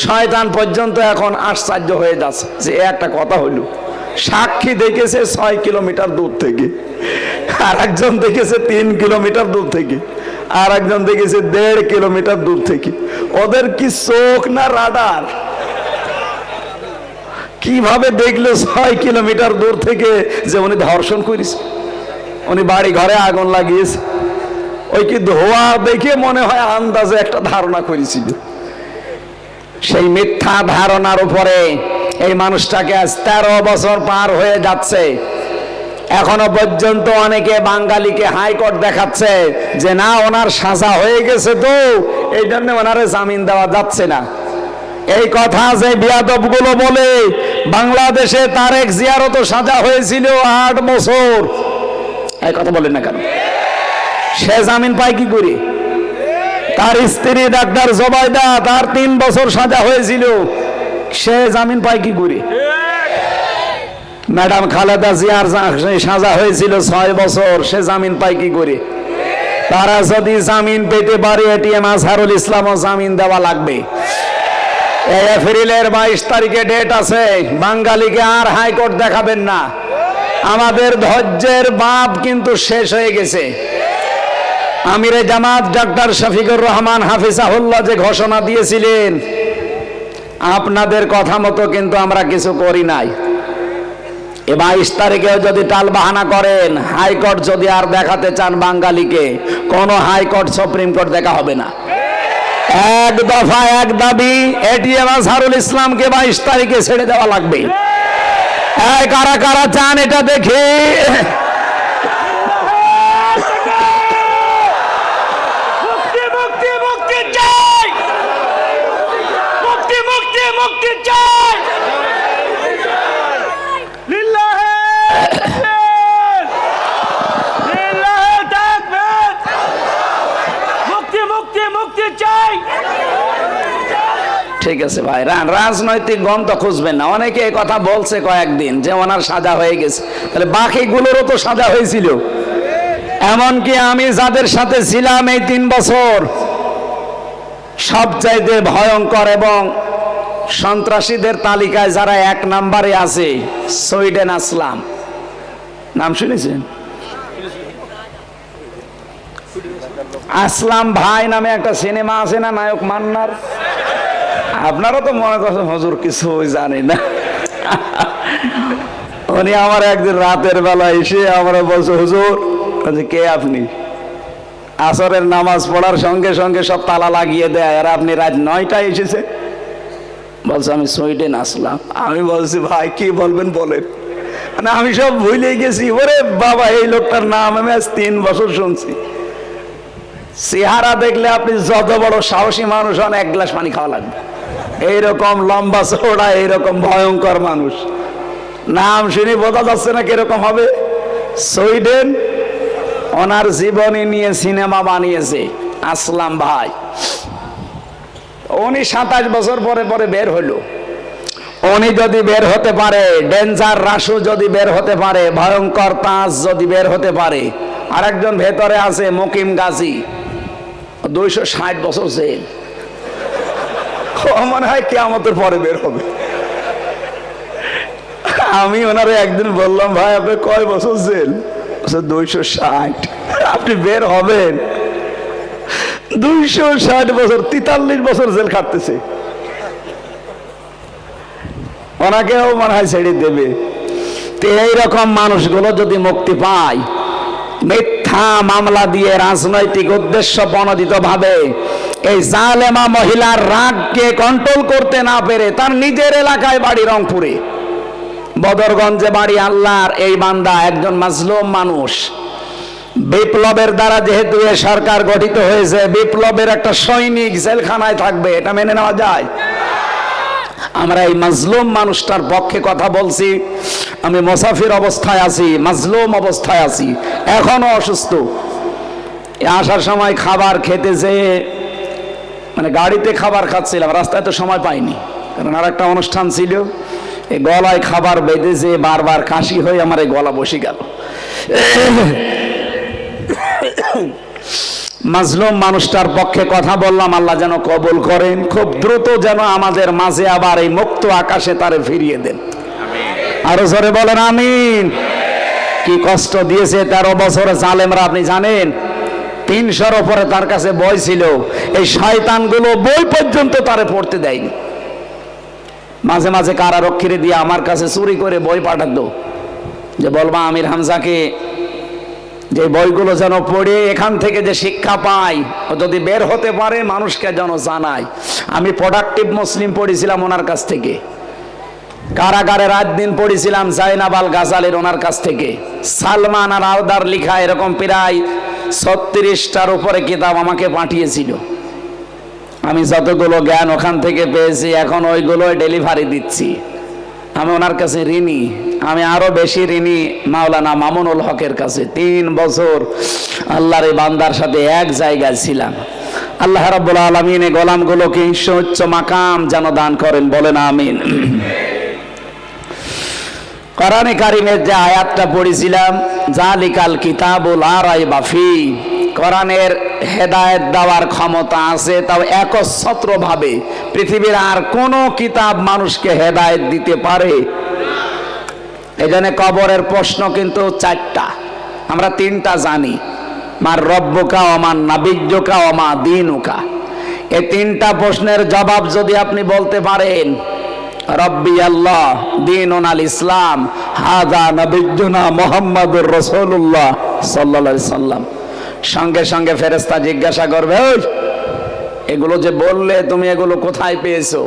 শয়তান পর্যন্ত এখন আশ্চর্য হয়ে যাচ্ছে যে একটা কথা হলো, সাক্ষী দেখেছে 6 কিলোমিটার দূর থেকে, আর একজন দেখেছে 3 কিলোমিটার দূর থেকে, আর একজন দেখেছে 1.5 কিলোমিটার দূর থেকে। ওদের কি চোখ না রাডার? কিভাবে দেখলো 6 কিলোমিটার দূর থেকে যে উনি ধর্ষণ করেছে, উনি বাড়ি ঘরে আগুন লাগিয়েছে? ওই কি ধোয়া দেখে মনে হয় আন্দাজে একটা ধারণা করেছিল। সেই মিথ্যা ধারণার উপরে এই মানুষটাকে আজ 13 বছর পার হয়ে যাচ্ছে। এখনো পর্যন্ত অনেকে বাঙালিকে হাইকোর্ট দেখাচ্ছে যে না, ওনার সাজা হয়ে গেছে, তো এই জন্য ওনারে জামিন দেওয়া যাচ্ছে না। এই কথা যে বিয়াদব গুলো বলে, বাংলাদেশে তারেক জিয়ারও তো সাজা হয়েছিল 8 বছর। এই কথা বলেন না কেন? সে জামিন পায় কি করে? তার স্ত্রী ডাক্তার জোবাইদা, তার 3 বছর সাজা হয়েছিল, সে জামিন পায় কি করে? ম্যাডাম খালেদা জিয়ার সাজা হয়েছিল 6 বছর, সে জামিন পায় কি করে? তারা যদি জামিন পেতে পারে, এটিএম আজহারুল ইসলামও জামিন দেওয়া লাগবে। এপ্রিলের 22 তারিখে ডেট আছে, বাঙালিকে আর হাইকোর্ট দেখাবেন না। আমাদের ধৈর্যের বাঁধ কিন্তু শেষ হয়ে গেছে। আমিরে জামাত ডাক্তার শফিকুর রহমান হাফিজাহুল্লাহ যে ঘোষণা দিয়েছিলেন, আপনাদের কথা মতো কিন্তু আমরা কিছু করি নাই। 22 তারিখেও যদি টাল বাহানা করেন, হাইকোর্ট যদি আর দেখাতে চান বাঙালিকে, কোন হাইকোর্ট সুপ্রিম কোর্ট দেখা হবে না। এক দফা এক দাবি, এটিএম আজহারুল ইসলামকে 22 তারিখে ছেড়ে দেওয়া লাগবে। কারা কারা চান এটা দেখে? ঠিক আছে ভাই, রাজনৈতিক গন্ধ খুঁজবেন না। অনেকে এই কথা বলছে কয়েকদিন যে ওনার সাজা হয়ে গেছে, তাহলে বাকিগুলোরও তো সাজা হয়েছিল। এমনকি আমি যাদের সাথে ছিলাম এই 3 বছর, সবচাইতে ভয়ঙ্কর এবং সন্ত্রাসীদের তালিকায় যারা 1 নম্বরে আছে, সুইডেন আসলাম, নাম শুনেছেন? আসলাম ভাই নামে একটা সিনেমা আছে না, নায়ক মান্নার? আপনারা তো মনে করছেন হুজুর কিছু জানি না। উনি আমার একদিন রাতের বেলা এসে আমরা বলছে, হুজুর কে আপনি? আসরের নামাজ পড়ার সঙ্গে সঙ্গে সব তালা লাগিয়ে দেয়, আর আপনি রাত 9টায় এসেছে? বলছে আমি সুইডেন আসলাম। আমি বলছি ভাই কি বলবেন বলেন। মানে আমি সব ভুলে গেছি। ওরে বাবা, এই লোকটার নাম আমি আজ 3 বছর শুনছি। চেহারা দেখলে আপনি যত বড় সাহসী মানুষ হন, 1 গ্লাস পানি খাওয়া লাগবে। এইরকম লম্বা চওড়া, এইরকম ভয়ঙ্কর মানুষ, নাম শুনে বোঝা যাচ্ছে না কিরকম হবে। সুইডেন ওনার জীবনী নিয়ে সিনেমা বানিয়েছে আসলাম ভাই। উনি 27 বছর পরে পরে বের হলো। উনি যদি বের হতে পারে, ডেঞ্জার রাসু যদি বের হতে পারে, ভয়ঙ্কর তাজ যদি বের হতে পারে, আরেকজন ভেতরে আছে মুকিম গাজী, 260 বছর জেল। মনে হয় কিয়ামতের পরে বের হবে। আমি ওনারে একদিন বললাম, ভাই আপনি কয় বছর জেল? 260। আপনি বের হবেন? 260 বছর, 43 বছর জেল খাটতেছে। ওনাকেও মনে হয় ছেড়ে দেবে। তো এইরকম মানুষগুলো যদি মুক্তি পায়, মিথ্যা মামলা দিয়ে রাজনৈতিক উদ্দেশ্য প্রণোদিত ভাবে এই জালেমা মহিলার রাগকে কন্ট্রোল করতে না পেরে, তার নিজের এলাকায় বাড়ি রংপুরে, বদরগঞ্জে বাড়ি, আল্লাহর এই বান্দা একজন মাজলুম মানুষ। বিপ্লবের দ্বারা যেহেতু এ সরকার গঠিত হয়েছে, বিপ্লবের একটা সৈনিক জেলখানায় থাকবে, এটা মেনে নেওয়া যায়? আমরা এই মাজলুম মানুষটার পক্ষে কথা বলছি। আমি মুসাফির অবস্থায় আছি, মাজলুম অবস্থায় আছি, এখনো অসুস্থ। আসার সময় খাবার খেতে যেয়ে, মানে গাড়িতে খাবার খাচ্ছিলাম, রাস্তায় তো সময় পাইনি, কারণ আর একটা অনুষ্ঠান ছিল। এই গলায় খাবার বেঁধেছে, বারবার কাশি হয়ে আমার এই গলা বসে গেল। মাজলুম মানুষটার পক্ষে কথা বললাম, আল্লাহ যেন কবুল করেন, খুব দ্রুত যেন আমাদের মাঝে আবার এই মুক্ত আকাশে তারে ফিরিয়ে দেন। আরো জোরে বলেন আমিন। কি কষ্ট দিয়েছে 13 বছরে জালেমরা, আপনি জানেন? 300-র উপরে তার কাছে বই ছিল, এই শয়তানগুলো বই পর্যন্ত তারে পড়তে দেয়নি। মাঝে মাঝে কারারক্ষীরে দিয়ে আমার কাছে চুরি করে বই পাঠাতো, যে বলবা আমির হামজাকে যে বইগুলো যেন পড়ে এখান থেকে যে শিক্ষা পাই, ও যদি বের হতে পারে মানুষকে যেন জানায়। আমি প্রোডাক্টিভ মুসলিম পড়েছিলাম ওনার কাছ থেকে, কারাগারে রাত দিন পড়েছিলাম জাইনাব আল গাজালির ওনার কাছ থেকে। সালমান আর আওদার লিখা এরকম প্রায় 36টার উপরে কিতাব আমাকে পাঠিয়েছিল। আমি যতগুলো জ্ঞান ওখান থেকে পেয়েছি এখন ওইগুলো ডেলিভারি দিচ্ছি। আমি ওনার কাছে ঋণী, আমি আরো বেশি ঋণী মাওলানা মামুনুল হকের কাছে। 3 বছর আল্লাহর এই বান্দার সাথে এক জায়গায় ছিলাম। আল্লাহ রাব্বুল আলামিন এই গোলামগুলোকে উচ্চ মাকাম যেন দান করেন, বলেন আমিন। কোরআনে কারিমের যে আয়াতটা পড়েছিলাম, জালিকাল কিতাবুল লা রাইবা ফি, কোরআনের হেদায়েত দেওয়ার ক্ষমতা আছে, তাও একচ্ছত্রভাবে পৃথিবীর আর কোন কিতাব মানুষকে হেদায়েত দিতে পারে? এজন্য কবরের প্রশ্ন কিন্তু 4টা, আমরা 3টা জানি। মার রব্বুকা ওয়া মান নাবিয়্যুকা ওয়া মা দীনুকা। এই 3টা প্রশ্নের জবাব যদি আপনি বলতে পারেন, রব্বি আল্লাহ, দীনুন আল ইসলাম, হাযা নবিয়্যুনা মুহাম্মাদুর রাসূলুল্লাহ সাল্লাল্লাহু আলাইহি সাল্লাম, সঙ্গে সঙ্গে ফেরেশতা জিজ্ঞাসা করবে, ওই এগুলো যে বললে তুমি এগুলো কোথায় পেয়েছো?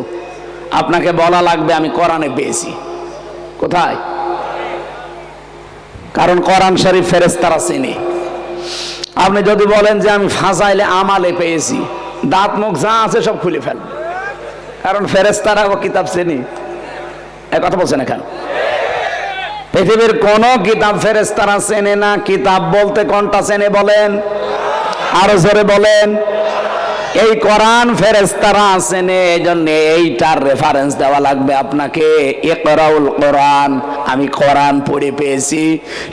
আপনাকে বলা লাগবে আমি কোরআনে পেয়েছি। কোথায়? কারণ কোরআন শরীফ ফেরেশতারা চেনে। আপনি যদি বলেন যে আমি ফাজাইলে আমালে পেয়েছি, দাঁত মুখ যা আছে সব খুলে ফেলবে, কারণ ফেরেশতারা ও কিতাব চেনে। এই কথা বলছেন কেন? পৃথিবীর কোন কিতাব ফেরেশতারা চেনে না। কিতাব বলতে কোনটা চেনে বলেন? আরো জোরে বলেন। এই কোরআন ফেরেশতারা চেনে, এইজন্য এইটার রেফারেন্স দেওয়া লাগবে আপনাকে। ইকরাউল কোরআন, আমি কোরআন পড়ে পেয়েছি।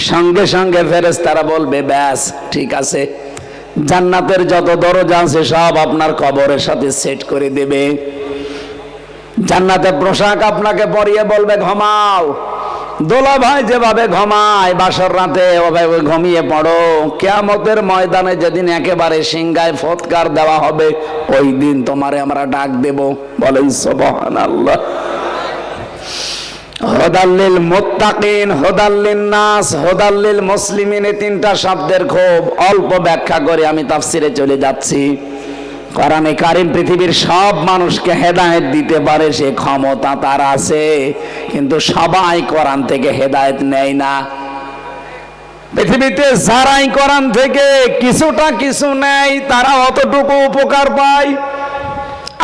সঙ্গে সঙ্গে ফেরেশতারা বলবে ব্যাস ঠিক আছে, জান্নাতের যত দরজা আছে সব আপনার কবরের সাথে সেট করে দেবে। জান্নাতের পোশাক আপনাকে পরিয়ে বলবে ঘুমাও। দোলা ভাই যেভাবে ঘুমায় বাসর রাতে ওভাবে ঘুমিয়ে পড়ো। কিয়ামতের ময়দানে যেদিন একেবারে সিংহায় ফৎকার দেওয়া হবে, ওই দিন তোমারে আমরা ডাক দেব। বলেন সুবহানাল্লাহ। হুদাল্লিল মুত্তাকিন, হুদাল্লিন নাস, হুদাল্লিল মুসলিমিন, এই 3টা শব্দের খুব অল্প ব্যাখ্যা করে আমি তাফসিরে চলে যাচ্ছি। কোরআনে কারিম পৃথিবীর সব মানুষকে হেদায়েত দিতে পারে, সে ক্ষমতা তার আছে, কিন্তু সবাই কোরআন থেকে হেদায়েত নেয় না। পৃথিবীতে যারাই কোরআন থেকে কিছুটা কিছু নেয় তারা অতটুকু উপকার পায়।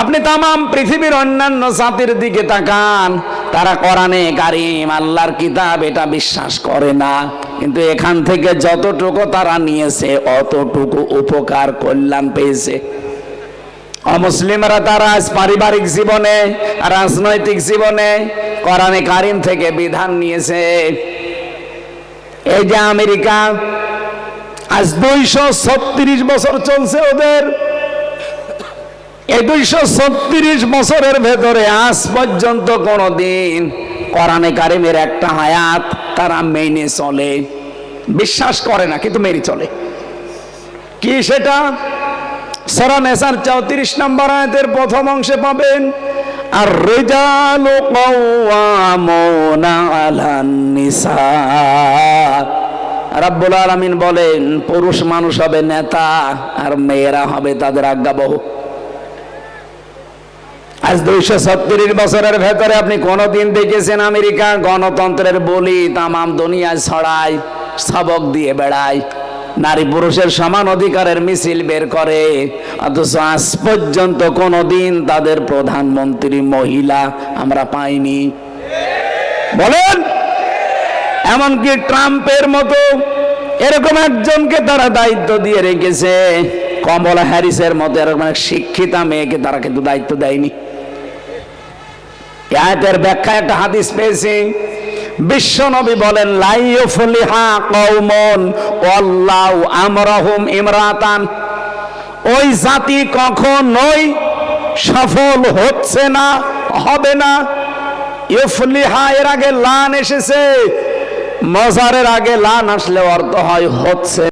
আপনি তামাম পৃথিবীর অন্যান্য জাতির দিকে তাকান, তারা কোরআনে কারিম আল্লাহর কিতাব এটা বিশ্বাস করে না, কিন্তু এখান থেকে যতটুকু তারা নিয়েছে অতটুকু উপকার কল্যাণ পেয়েছে। অমুসলিমরা তারা আজ পারিবারিক জীবনে, রাজনৈতিক জীবনে কোরআনে কারিম থেকে বিধান নিয়েছে। এই যে আমেরিকা, আজ 236 বছর চলছে ওদের। এই 236 বছরের ভেতরে আজ পর্যন্ত কোনদিন কোরআনে কারিমের একটা আয়াত তারা মেনে চলে, বিশ্বাস করে না কিন্তু মেনে চলে। কি সেটা? সূরা নিসার 34 নম্বর আয়াতের প্রথম অংশে পাবেন, আর রিজালু কাওয়ামুনা আলান নিসা। রাব্বুল আলামিন বলেন পুরুষ মানুষ হবে নেতা আর মেয়েরা হবে তাদের আজ্ঞাবহ। আজ 236 বছরের ভেতরে আপনি কোনদিন দেখেছেন আমেরিকা গণতন্ত্রের বলি তামাম দুনিয়ায় ছড়ায়, সবক দিয়ে বেড়ায়, নারী পুরুষের সমান অধিকারের মিছিল বের করে, অথচ আজ পর্যন্ত কোনদিন তাদের প্রধানমন্ত্রী মহিলা আমরা পাইনি? বলেন। এমনকি ট্রাম্পের মতো এরকম একজনকে তারা দায়িত্ব দিয়ে রেখেছে, কমলা হ্যারিসের মতো এরকম এক শিক্ষিতা মেয়েকে তারা কিন্তু দায়িত্ব দেয়নি। এই আয়াতের ব্যাখ্যা একটা হাদিস পেয়েছি। বিশ্ব নবী বলেন, লা ইউফলিহা কওমুন ওয়াল্লাহু আমরাহুম ইমরাতান, ওই জাতি কখনোই সফল হচ্ছে না, হবে না। ইউফলিহা এর আগে লান এসেছে, মজারের আগে লান আসলে অর্থ হয় হচ্ছে।